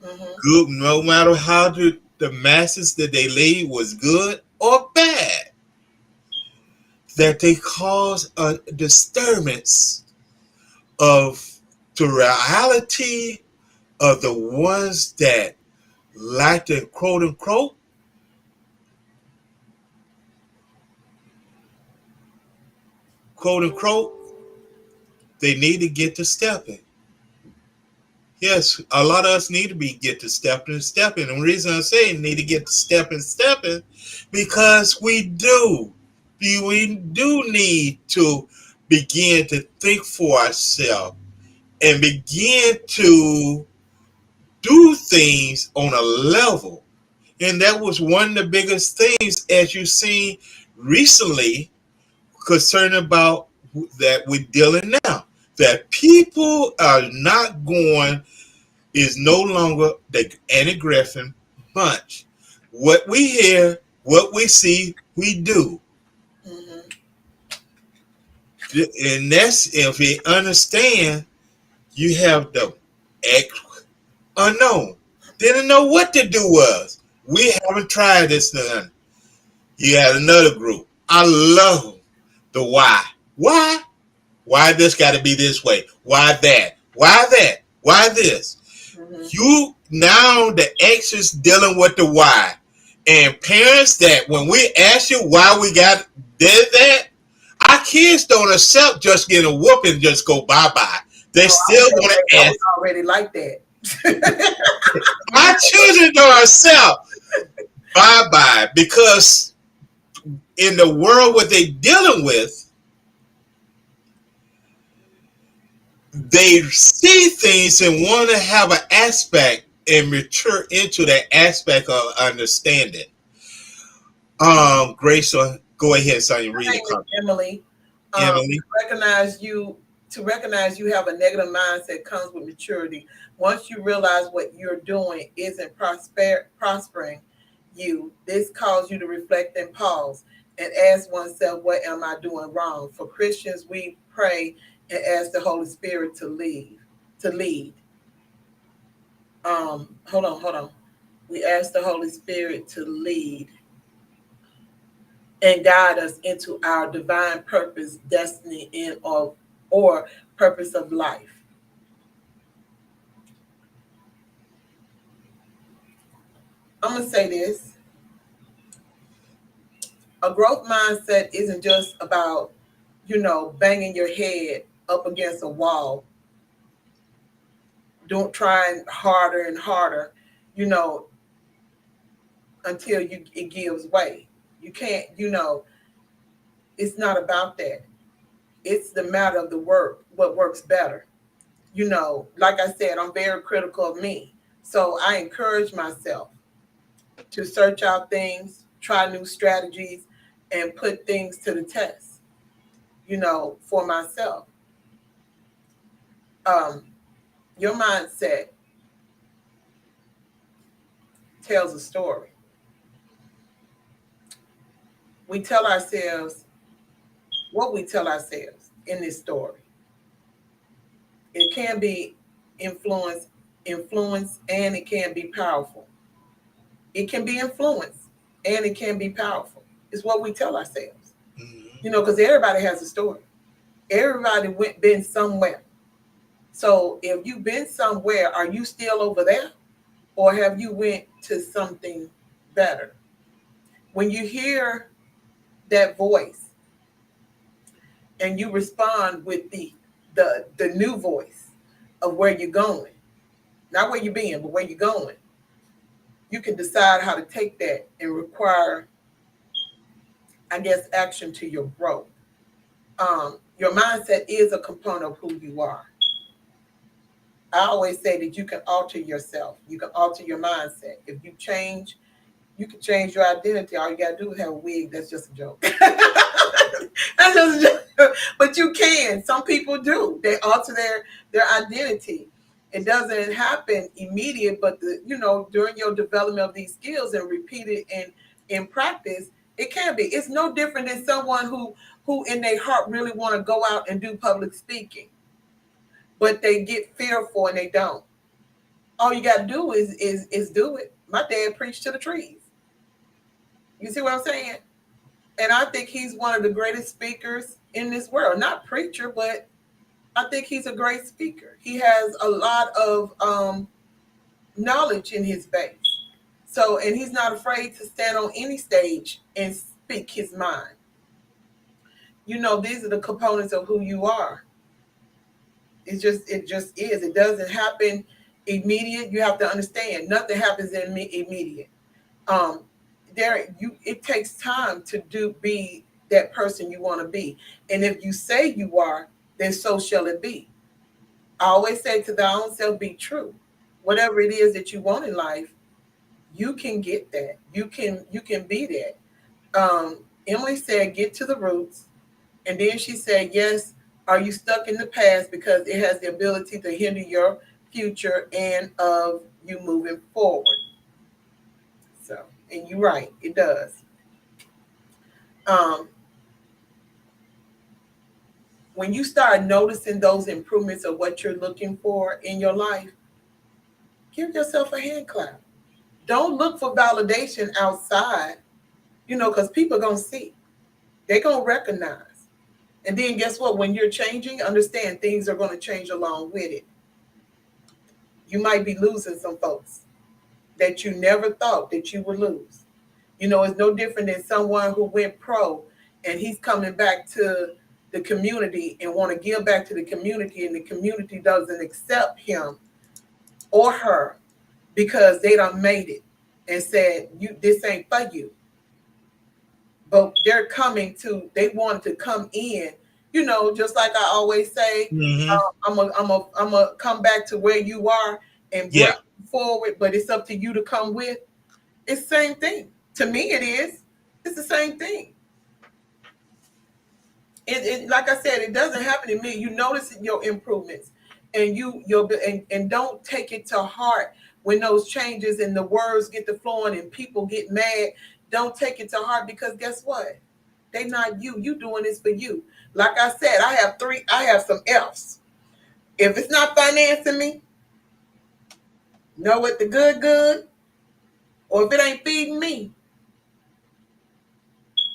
Mm-hmm. Good, no matter how the masses that they lead was good or bad, that they cause a disturbance of the reality of the ones that like to quote unquote, they need to get to stepping. Yes, a lot of us need to be get to stepping. And the reason I say need to get to stepping, because we do need to begin to think for ourselves and begin to do things on a level. And that was one of the biggest things, as you see recently, concerned about that we're dealing now. That people are not going, is no longer the Annie Griffin bunch. What we hear, what we see, we do. Mm-hmm. And that's if we understand, you have the unknown. Didn't know what to do was. We haven't tried this thing. You had another group. I love the why. Why? Why this got to be this way? Why that? Why that? Why this? Mm-hmm. You now the X is dealing with the why. And parents, that when we ask you why we got did that, our kids don't accept just getting a whoop and just go bye bye. They still want to I ask. was already like that. My children don't accept bye bye, because in the world what they dealing with, they see things and want to have an aspect and mature into that aspect of understanding. Grace, go ahead, son. My Read name the is comment. Emily. Emily. To recognize you have a negative mindset comes with maturity. Once you realize what you're doing isn't prospering you, this calls you to reflect and pause and ask oneself, what am I doing wrong? For Christians, we pray and ask the Holy Spirit to lead. Hold on. We ask the Holy Spirit to lead and guide us into our divine purpose, destiny, or purpose of life. I'm gonna say this: a growth mindset isn't just about, banging your head up against a wall, don't trying harder and harder, you know, until it gives way. You can't, it's not about that. It's the matter of the work, what works better. You know, like I said, I'm very critical of me. So I encourage myself to search out things, try new strategies, and put things to the test, you know, for myself. Um, your mindset tells a story. We tell ourselves what we tell ourselves in this story. It can be influence, and it can be powerful. It can be influence, and it can be powerful. It's what we tell ourselves. You know, because everybody has a story. Everybody been somewhere. So if you've been somewhere, are you still over there, or have you went to something better? When you hear that voice and you respond with the new voice of where you're going, not where you've been, but where you're going, you can decide how to take that and require, I guess, action to your growth. Your mindset is a component of who you are. I always say that you can alter yourself. You can alter your mindset. If you change, you can change your identity. All you gotta do is have a wig. That's just a joke. That's just a joke. But you can. Some people do. They alter their identity. It doesn't happen immediate, but during your development of these skills and repeat it in practice, it can be. It's no different than someone who in their heart really want to go out and do public speaking, but they get fearful and they don't. All you got to do is do it. My dad preached to the trees. You see what I'm saying? And I think he's one of the greatest speakers in this world. Not preacher, but I think he's a great speaker. He has a lot of knowledge in his base. So, and he's not afraid to stand on any stage and speak his mind. You know, these are the components of who you are. It just is. It doesn't happen immediate. You have to understand, nothing happens in immediate. Um, it takes time to be that person you want to be, and if you say you are, then so shall it be. I always say to thy own self, be true. Whatever it is that you want in life, you can get that. You can be that. Emily said, get to the roots. And then she said, yes, are you stuck in the past because it has the ability to hinder your future and of you moving forward. So, and you're right, it does. Um, when you start noticing those improvements of what you're looking for in your life, give yourself a hand clap. Don't look for validation outside, because people are going to see. They're going to recognize. And then guess what? When you're changing, understand things are going to change along with it. You might be losing some folks that you never thought that you would lose. It's no different than someone who went pro and he's coming back to the community and want to give back to the community, and the community doesn't accept him or her because they done made it and said, this ain't for you. But they wanted to come in, just like I always say, I'm a come back to where you are and bring you forward, but it's up to you to come with. It's the same thing. To me, it is. It's the same thing. It like I said, it doesn't happen to me. You notice your improvements, and and don't take it to heart when those changes and the words get to flowing and people get mad. Don't take it to heart, because guess what? They not you. You doing this for you. Like I said, I have some F's. If it's not financing me, know what the good, or if it ain't feeding me,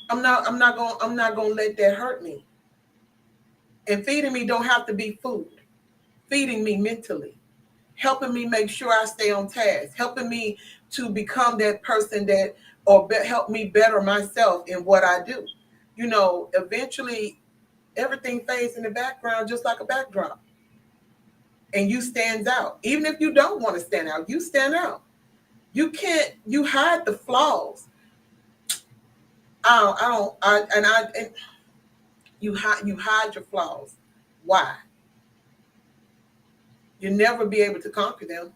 I'm not gonna let that hurt me. And feeding me don't have to be food. Feeding me mentally, helping me make sure I stay on task, helping me to become that person help me better myself in what I do. Eventually everything fades in the background just like a backdrop. And you stands out. Even if you don't want to stand out, you stand out. You hide the flaws. And you hide your flaws. Why? You'll never be able to conquer them.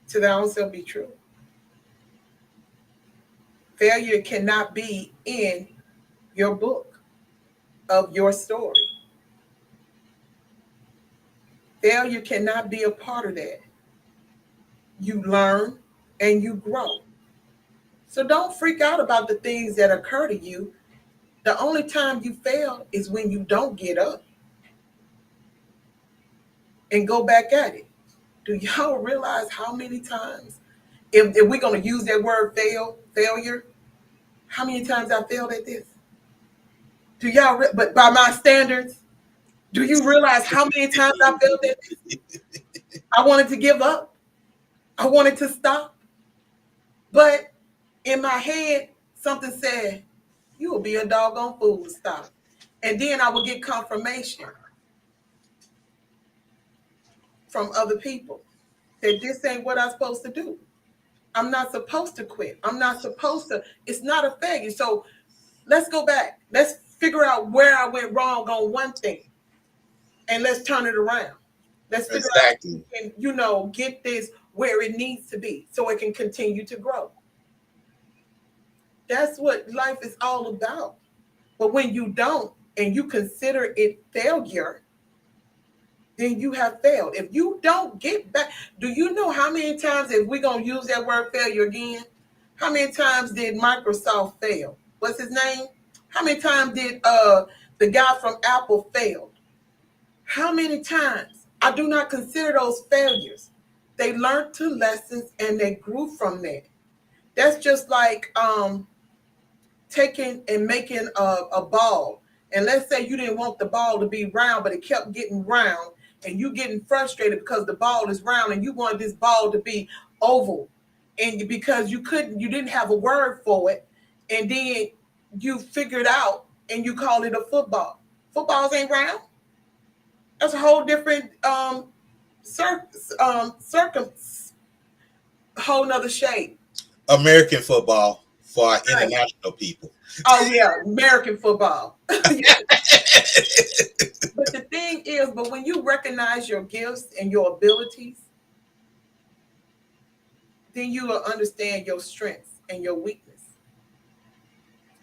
To their own self be true. Failure cannot be in your book of your story. Failure cannot be a part of that. You learn and you grow. So don't freak out about the things that occur to you. The only time you fail is when you don't get up and go back at it. Do y'all realize how many times, if we're going to use that word failure, how many times I failed at this? Do y'all, but by my standards, do you realize how many times I failed at this? I wanted to give up. I wanted to stop. But in my head, something said, you will be a doggone fool to stop. And then I would get confirmation from other people that this ain't what I'm supposed to do. I'm not supposed to quit. I'm not supposed to. It's not a failure. So let's go back. Let's figure out where I went wrong on one thing. And let's turn it around. Let's figure Exactly. out and, you know, get this where it needs to be so it can continue to grow. That's what life is all about. But when you don't and you consider it failure, then you have failed. If you don't get back, do you know how many times, if we're going to use that word failure again, how many times did Microsoft fail? What's his name? How many times did the guy from Apple fail? How many times? I do not consider those failures. They learned two lessons and they grew from that. That's just like taking and making a ball. And let's say you didn't want the ball to be round, but it kept getting round, and you getting frustrated because the ball is round and you want this ball to be oval. And because you didn't have a word for it, and then you figured out and you call it a football. Footballs ain't round. That's a whole different whole nother shape. American football for our international people. Oh yeah, American football. But the thing is, but when you recognize your gifts and your abilities, then you will understand your strengths and your weakness.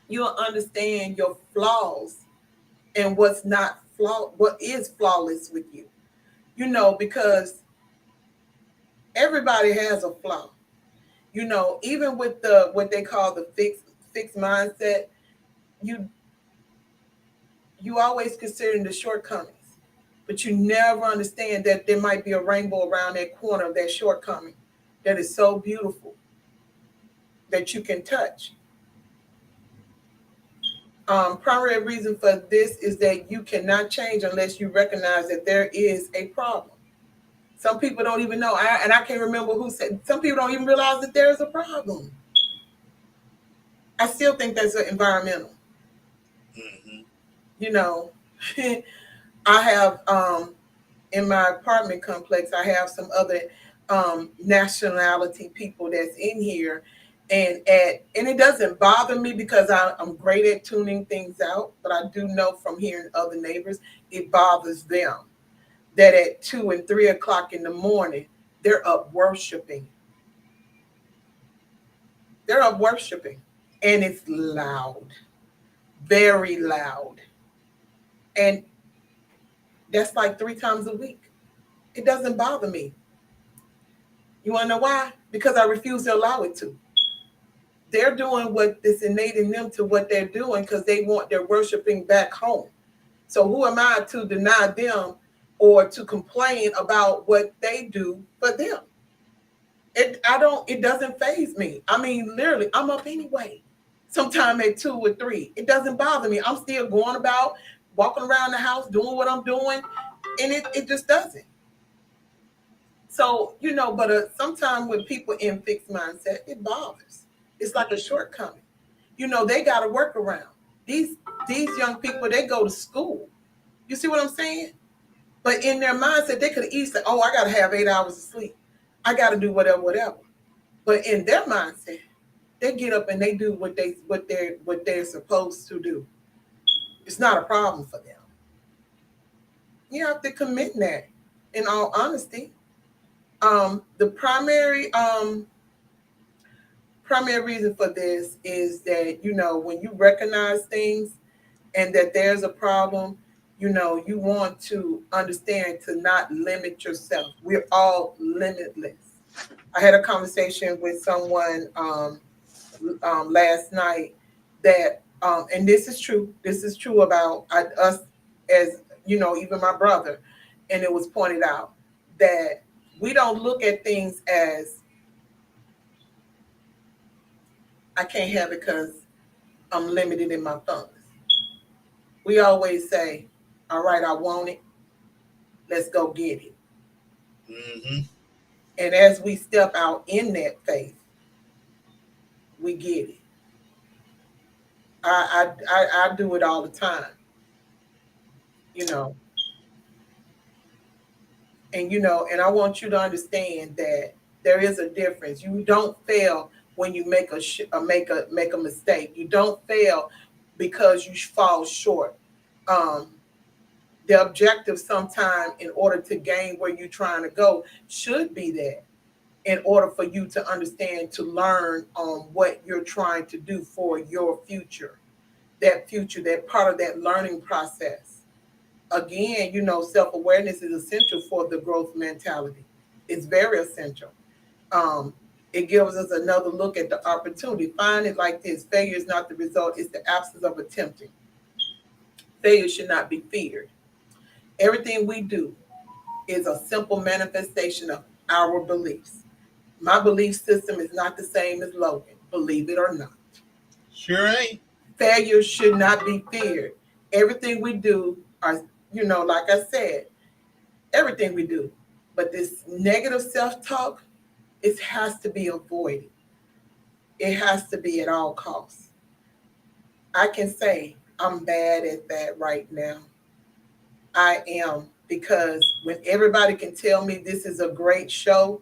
You will understand your flaws and what's not what is flawless with you. You know, because everybody has a flaw. You know, even with the what they call the fixed mindset, you always considering the shortcomings, but you never understand that there might be a rainbow around that corner of that shortcoming that is so beautiful that you can touch. Primary reason for this is that you cannot change unless you recognize that there is a problem. Some people don't even know, and I can't remember who said, some people don't even realize that there is a problem. I still think that's environmental. Mm-hmm. You know, I have in my apartment complex, I have some other nationality people that's in here, and it doesn't bother me because I'm great at tuning things out, but I do know from hearing other neighbors, it bothers them that at 2 and 3 o'clock in the morning, they're up worshiping. They're up worshiping, and it's loud, very loud, and that's like 3 times a week. It doesn't bother me. You want to know why? Because I refuse to allow it to. They're doing what is innate in them to what they're doing because they want their worshiping back home. So who am I to deny them or to complain about what they do for them? It doesn't faze me. I mean, literally, I'm up anyway. Sometime at 2 or 3. It doesn't bother me. I'm still going about, walking around the house, doing what I'm doing, and it just doesn't. So, you know, but sometimes when people in fixed mindset, it bothers. It's like a shortcoming. You know, they got to work around. These young people, they go to school. You see what I'm saying? But in their mindset, they could easily say, oh, I got to have 8 hours of sleep. I got to do whatever. But in their mindset, they get up and they do what they're supposed to do. It's not a problem for them. You have to commit that. In all honesty, the primary reason for this is that when you recognize things and that there's a problem, you want to understand to not limit yourself. We're all limitless. I had a conversation with someone last night that, and this is true. This is true about us, as even my brother, and it was pointed out that we don't look at things as I can't have it because I'm limited in my funds. We always say, "All right, I want it. Let's go get it." Mm-hmm. And as we step out in that faith, we get it. I do it all the time, you know, and I want you to understand that there is a difference. You don't fail when you make a mistake. You don't fail because you fall short. Um, the objective sometime in order to gain where you're trying to go should be that in order for you to understand, to learn on what you're trying to do for your future, that part of that learning process. Again, self-awareness is essential for the growth mentality. It's very essential. um, it gives us another look at the opportunity. Find it like this: failure is not the result, it's the absence of attempting. Failure should not be feared. Everything we do is a simple manifestation of our beliefs. My belief system is not the same as Logan, believe it or not. Sure ain't. Failure should not be feared. Everything we do are, like I said, everything we do. But this negative self-talk, it has to be avoided. It has to be at all costs. I can say I'm bad at that right now. I am, because when everybody can tell me this is a great show,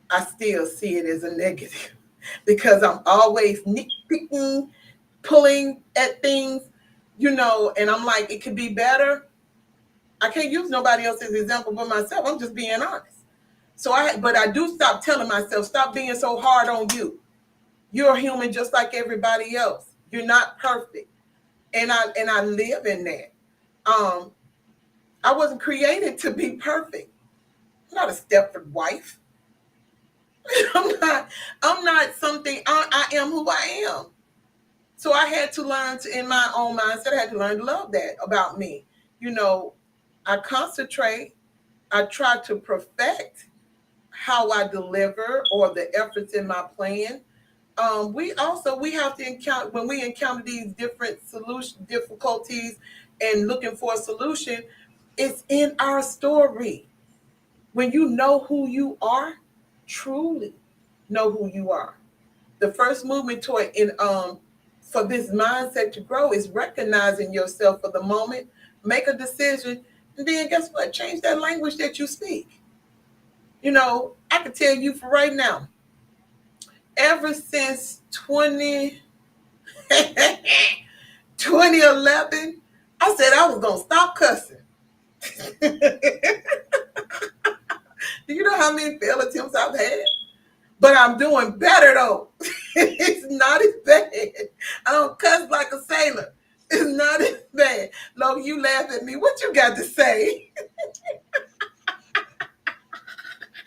I still see it as a negative because I'm always nitpicking, pulling at things, and I'm like, it could be better. I can't use nobody else's example but myself. I'm just being honest. But I do stop telling myself, stop being so hard on you. You're a human just like everybody else. You're not perfect. And I live in that. Um, I wasn't created to be perfect. I'm not a Stepford wife. I'm not something. I am who I am. So I had to learn to, in my own mindset, I had to learn to love that about me. You know, I concentrate, I try to perfect how I deliver or the efforts in my plan. We have to encounter, when we encounter these different solution difficulties and looking for a solution, it's in our story. When you know who you are, truly know who you are. The first movement toward in for this mindset to grow is recognizing yourself for the moment, make a decision, and then guess what? Change that language that you speak. I can tell you for right now, ever since 2011, I said I was gonna stop cussing. Do you know how many failed attempts I've had? But I'm doing better though. It's not as bad. I don't cuss like a sailor. It's not as bad. Logan, you laugh at me. What you got to say?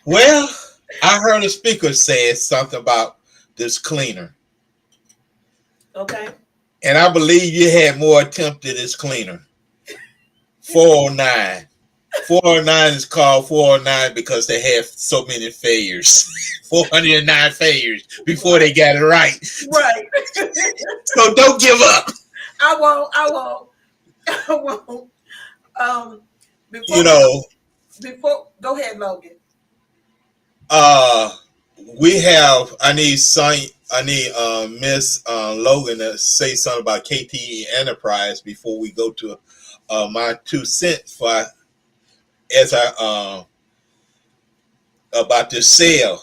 Well, I heard a speaker say something about this cleaner, Okay. and I believe you had more attempts at this cleaner. 409. 409 is called 409 because they have so many failures. 409 failures before they got it right. Right. So don't give up. I won't. I won't. I won't. Um, You before we go, know, go ahead, Logan. uh I need Miss Logan to say something about KTE Enterprise before we go to my 2 cents for as I about this sale.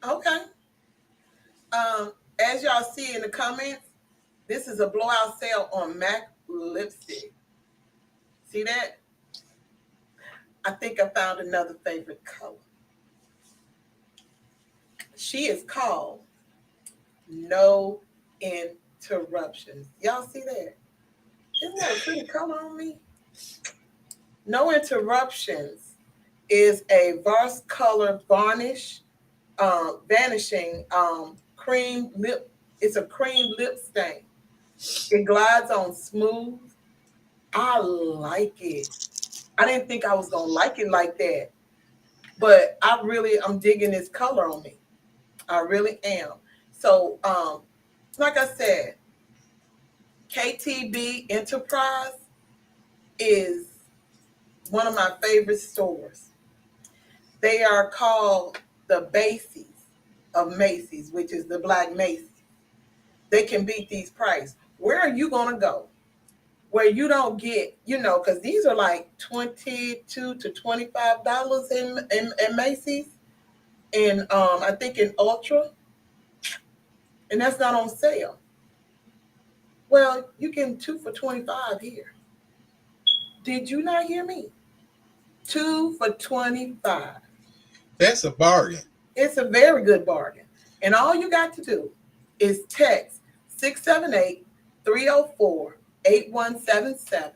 Okay. As y'all see in the comments, this is a blowout sale on MAC lipstick. See that? I think I found another favorite color. She is called No Interruptions. Y'all see that? Isn't that a pretty color on me? No Interruptions is a Vars color varnish, vanishing cream lip. It's a cream lip stain. It glides on smooth. I like it. I didn't think I was gonna like it like that, but I'm digging this color on me. I really am. So, like I said, KTB Enterprise is one of my favorite stores. They are called the Macy's of Macy's, which is the Black Macy's. They can beat these prices. Where are you gonna go where you don't get, because these are like $22 to $25 in Macy's, and I think in Ultra, and that's not on sale. Well, you get two for 25 here. Did you not hear me? Two for 25. That's a bargain. It's a very good bargain. And all you got to do is text 678-304-8177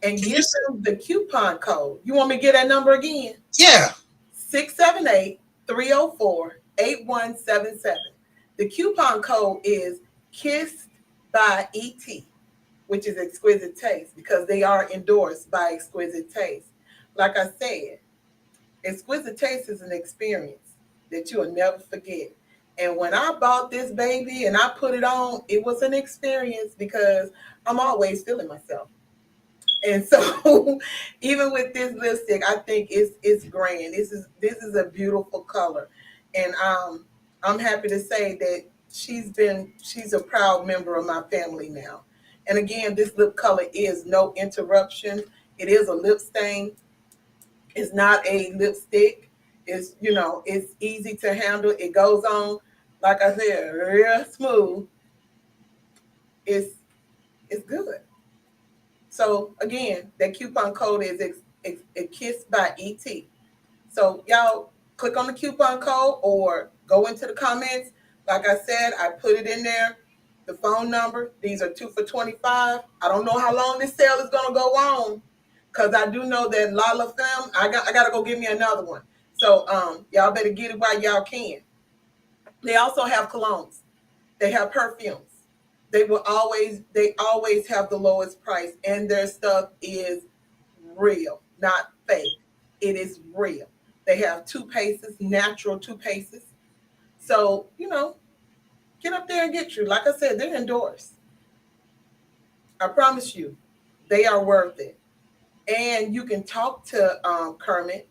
and give them the coupon code. You want me to get that number again? Yeah. 678-304-8177. The coupon code is Kissed by ET, which is Exquisite Taste, because they are endorsed by Exquisite Taste. Like I said, Exquisite Taste is an experience that you will never forget. And when I bought this baby and I put it on, it was an experience because I'm always feeling myself. And so even with this lipstick, I think it's grand. This is a beautiful color. And I'm happy to say that she's a proud member of my family now. And again, this lip color is No Interruption. It is a lip stain. It's not a lipstick. It's easy to handle. It goes on, like I said, real smooth. It's good. So again, that coupon code is Kissed by ET. So y'all click on the coupon code or go into the comments. Like I said, I put it in there. The phone number. These are 2 for 25. I don't know how long this sale is gonna go on, because I do know that Lala Femme, I gotta go get me another one. So y'all better get it while y'all can. They also have colognes. They have perfumes. They always have the lowest price, and their stuff is real, not fake. It is real. They have toothpastes, natural toothpastes. So, get up there and get you. Like I said, they're endorsed. I promise you, they are worth it. And you can talk to Kermit,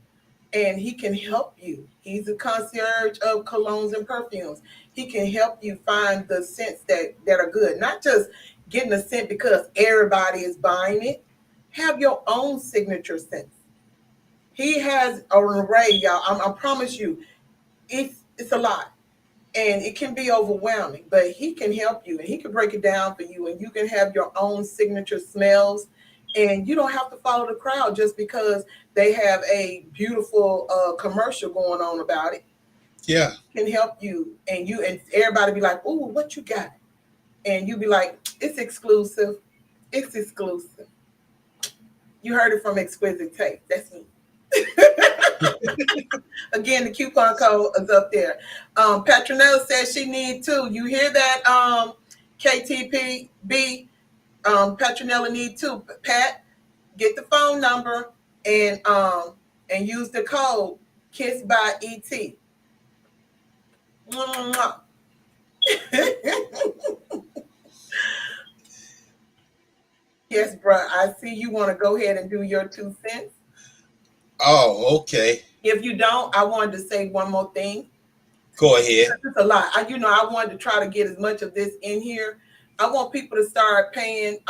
and he can help you. He's a concierge of colognes and perfumes. He can help you find the scents that are good. Not just getting a scent because everybody is buying it. Have your own signature scents. He has an array, y'all. I promise you, it's a lot. And it can be overwhelming, but he can help you and he can break it down for you, and you can have your own signature smells, and you don't have to follow the crowd just because they have a beautiful commercial going on about it. Yeah. Can help you, and everybody be like, "Ooh, what you got?" And you be like, "It's exclusive. It's exclusive." You heard it from Exquisite Taste. That's me. Again, the coupon code is up there. Petronella says she needs two. You hear that, KTPB? Petronella need two. Pat, get the phone number and use the code Kissed by ET. Yes, bruh. I see you want to go ahead and do your 2 cents. Oh, okay. If you don't, I wanted to say one more thing. Go ahead. It's a lot. I wanted to try to get as much of this in here. I want people to start paying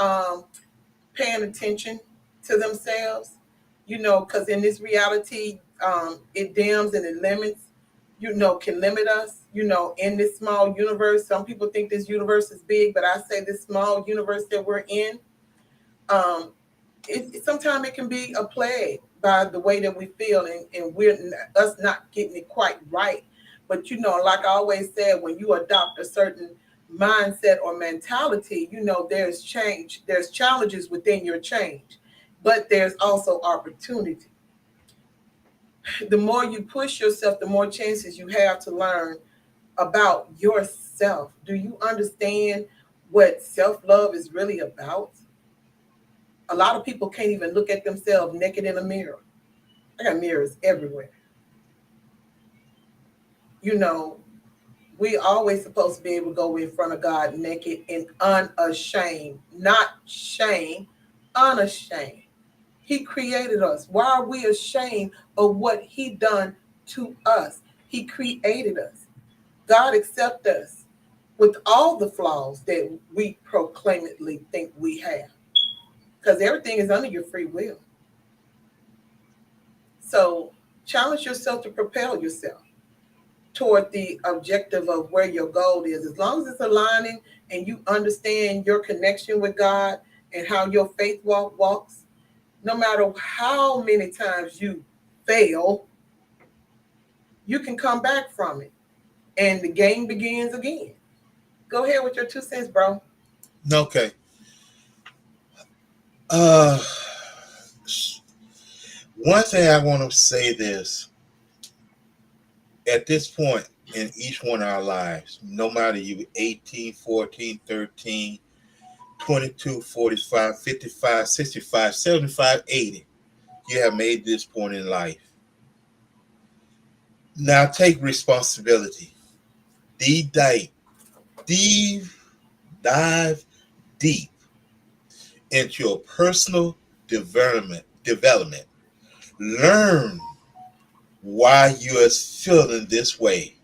attention to themselves, because in this reality, it dims and it limits, can limit us, in this small universe. Some people think this universe is big, but I say this small universe that we're in, Sometimes it can be a plague by the way that we feel, and us not getting it quite right. But like I always said, when you adopt a certain mindset or mentality, there's change, there's challenges within your change, but there's also opportunity. The more you push yourself, the more chances you have to learn about yourself. Do you understand what self-love is really about? A lot of people can't even look at themselves naked in a mirror. I got mirrors everywhere. You know, we always supposed to be able to go in front of God naked and unashamed, not shame, unashamed. He created us. Why are we ashamed of what he done to us? He created us. God accept us with all the flaws that we proclaimedly think we have, because everything is under your free will. So challenge yourself to propel yourself toward the objective of where your goal is. As long as it's aligning and you understand your connection with God and how your faith walks, no matter how many times you fail, you can come back from it and the game begins again. Go ahead with your 2 cents, bro. Okay. Uh, One thing I want to say this at this point in each one of our lives, no matter you 18, 14, 13, 22, 45, 55, 65, 75, 80, you have made this point in life. Now take responsibility. Deep dive, deep, dive deep into your personal development. Learn why you are feeling this way,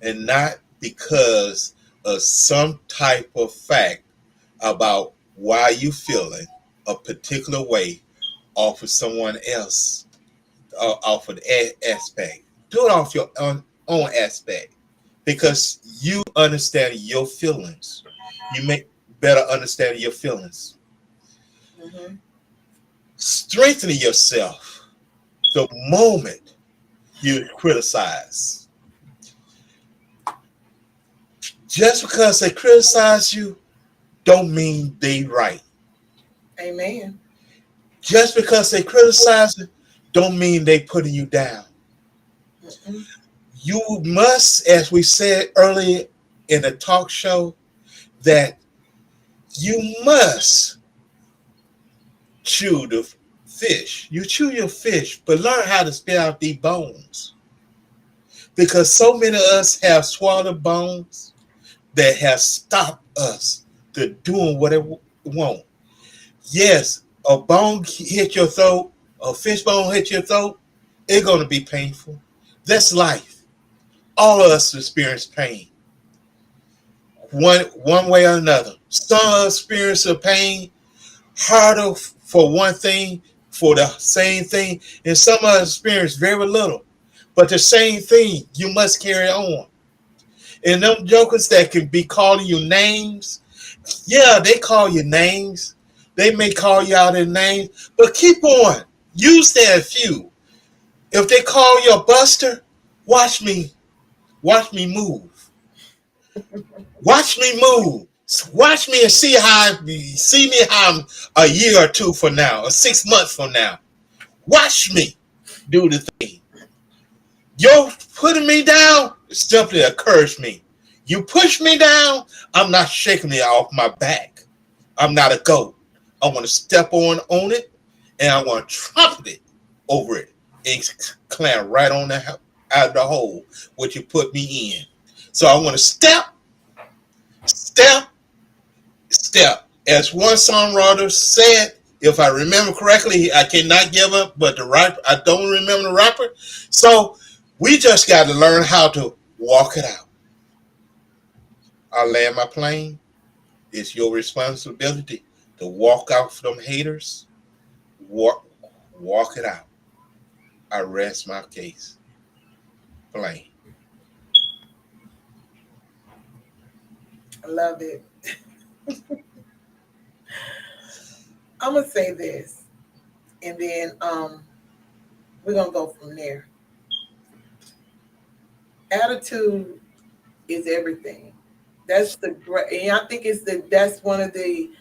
and not because of some type of fact about why you feeling a particular way off of someone else, off of the aspect. Do it off your own aspect, because you understand your feelings. You make better understand your feelings. Mm-hmm. Strengthening yourself the moment you criticize. Just because they criticize you don't mean they right. Amen. Just because they criticize you don't mean they putting you down. Mm-mm. You must, as we said earlier in the talk show, that you must chew the fish. You chew your fish, but learn how to spit out these bones. Because so many of us have swallowed bones that have stopped us to doing what it want. Yes, a bone hit your throat, a fish bone hit your throat, it's going to be painful. That's life. All of us experience pain, one way or another. Some experience a pain harder for one thing, for the same thing, and some of us experience very little. But the same thing, you must carry on. And them jokers that can be calling you names, yeah, they call you names. They may call you out in names, but keep on. Use that few. If they call you a buster, watch me. Watch me move. Watch me move. Watch me and see me how I'm a year or two from now, or 6 months from now. Watch me do the thing. You're putting me down simply encourage me. You push me down, I'm not shaking it off my back. I'm not a goat. I want to step on it, and I want to trample it over it and climb right on out of the hole which you put me in. So I want to step, step. As one songwriter said, if I remember correctly, I cannot give up, but the rapper, I don't remember the rapper. So we just got to learn how to walk it out. I land my plane. It's your responsibility to walk out from haters. Walk, walk it out. I rest my case. Plane. I love it. I'm gonna say this, and then we're gonna go from there. Attitude is everything. That's the great, and I think that's one of the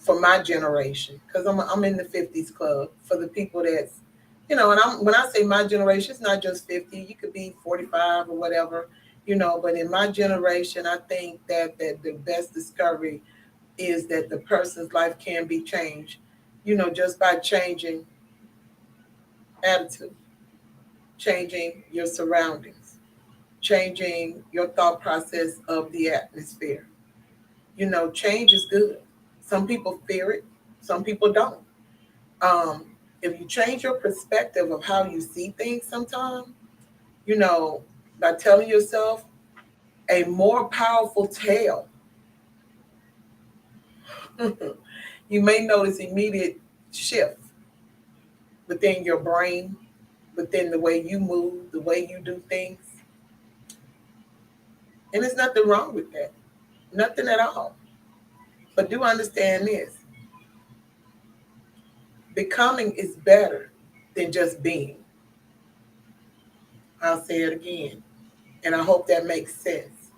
for my generation, because I'm in the 50s club for the people that's, and when I say my generation, it's not just 50. You could be 45 or whatever, But in my generation, I think that the best discovery is that the person's life can be changed, just by changing attitude, changing your surroundings, changing your thought process of the atmosphere. Change is good. Some people fear it, some people don't. If you change your perspective of how you see things sometimes, you know, by telling yourself a more powerful tale, you may notice immediate shift within your brain, within the way you move, the way you do things. And there's nothing wrong with that. Nothing at all. But do understand this: becoming is better than just being. I'll say it again, and I hope that makes sense.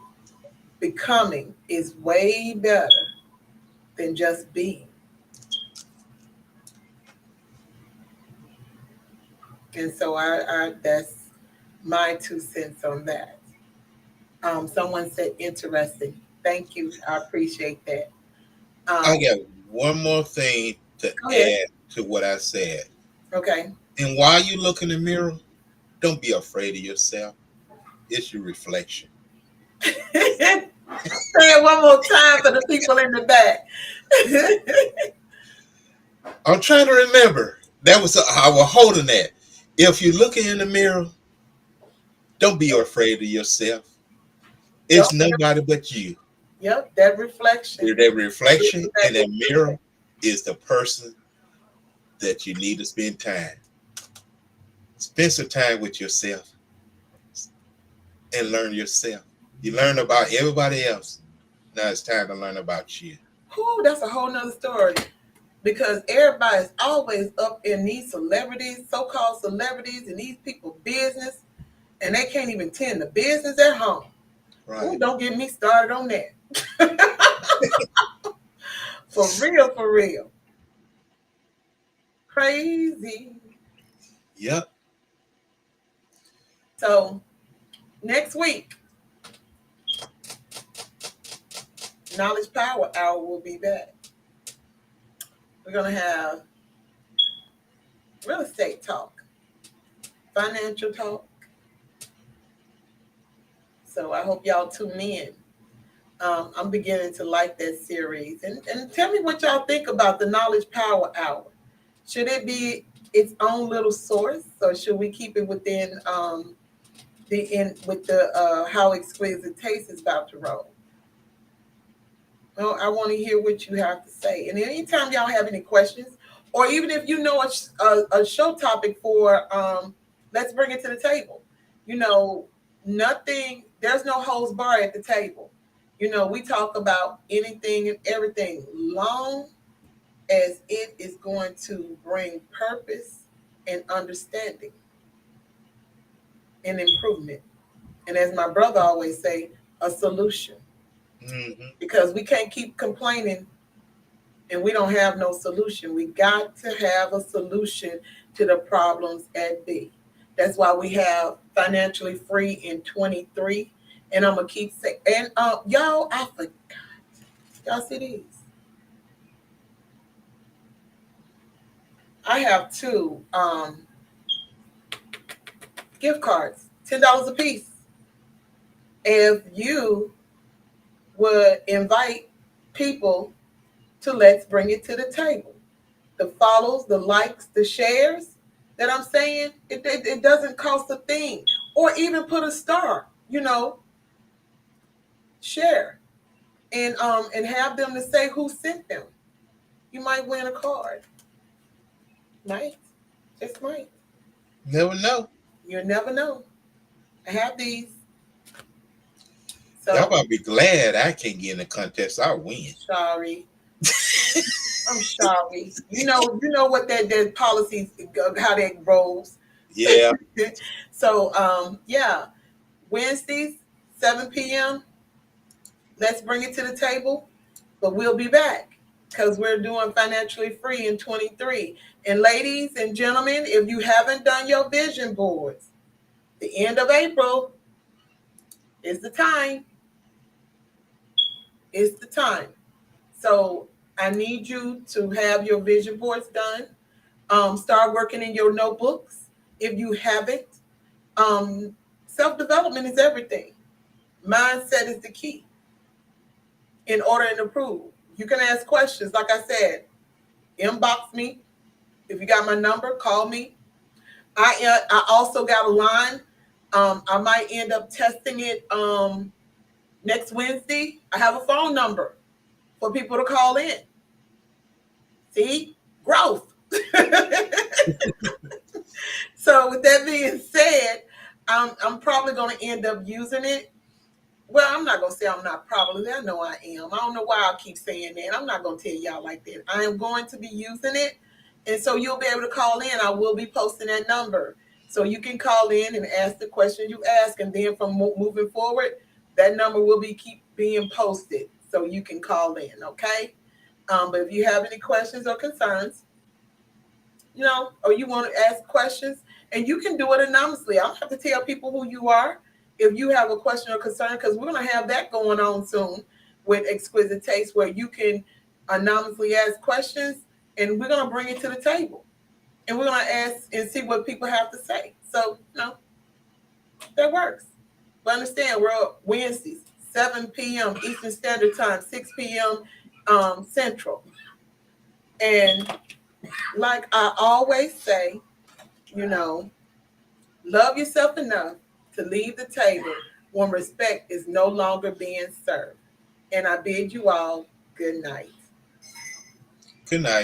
Becoming is way better than just being. And so I that's my 2 cents on that. Someone said interesting. Thank you. I appreciate that. I Um, got one more thing to Go ahead. add to what I said. Okay. And while you look in the mirror, don't be afraid of yourself. It's your reflection. Say it one more time for the people in the back. I'm trying to remember. That was I was holding that. If you're looking in the mirror, don't be afraid of yourself. It's Don't, nobody but you. yep, that reflection. That reflection That in that mirror is the person that you need to spend time. Spend some time with yourself and learn yourself. You learn about everybody else. Now it's time to learn about you. Whew, that's a whole nother story. Because everybody's always up in these celebrities, so-called celebrities, and these people business, and they can't even tend the business at home. Ooh, Right. don't get me started on that. For real, for real. Crazy. Yep. So next week, Knowledge Power Hour will be back. We're gonna have real estate talk, financial talk. So I hope y'all tune in. I'm beginning to like that series. And tell me what y'all think about the Knowledge Power Hour. Should it be its own little source, or should we keep it within the in with the how exquisite taste is about to roll? Well, I want to hear what you have to say. And anytime y'all have any questions, or even if you know a show topic for, let's bring it to the table. You know, nothing, there's no holds bar at the table. We talk about anything and everything, long as it is going to bring purpose and understanding and improvement. And as my brother always say, a solution. Mm-hmm. Because we can't keep complaining and we don't have no solution. We got to have a solution to the problems at B. That's why we have financially free in 23. And I'm gonna keep saying, and y'all, I forgot. Y'all see these? I have two gift cards, $10 a piece. If you would invite people to let's bring it to the table. The follows, the likes, the shares that I'm saying, it doesn't cost a thing. Or even put a star, share. And have them to say who sent them. You might win a card. Might. Just might. Never know. You never know. I have these. Y'all So about to be glad I can't get in the contest. I win. sorry. I'm sorry. You know what that policies, how that rolls. Yeah. So yeah, Wednesdays, 7 p.m. Let's bring it to the table. But we'll be back because we're doing financially free in 23. And ladies and gentlemen, if you haven't done your vision boards, the end of April is the time. It's the time. So I need you to have your vision boards done. Start working in your notebooks if you haven't. Um, Self development is everything. Mindset is the key in order and approve. You can ask questions. Like I said, inbox me. If you got my number, call me. I also got a line. I might end up testing it next Wednesday. I have a phone number for people to call in. See, growth. So with that being said, I'm probably going to end up using it. Well, I'm not going to say I'm not probably. I know I am. I don't know why I keep saying that. I'm not going to tell y'all like that. I am going to be using it. And so you'll be able to call in. I will be posting that number. So you can call in and ask the questions you ask. And then from moving forward, that number will be keep being posted. So you can call in, okay? But if you have any questions or concerns, or you want to ask questions, and you can do it anonymously. I don't have to tell people who you are if you have a question or concern, because we're going to have that going on soon with Exquisite Taste, where you can anonymously ask questions, and we're going to bring it to the table, and we're going to ask and see what people have to say. So, that works. But understand, we're Wednesdays, 7 p.m. Eastern Standard Time, 6 p.m. Central. And like I always say, love yourself enough to leave the table when respect is no longer being served. And I bid you all good night. Good night.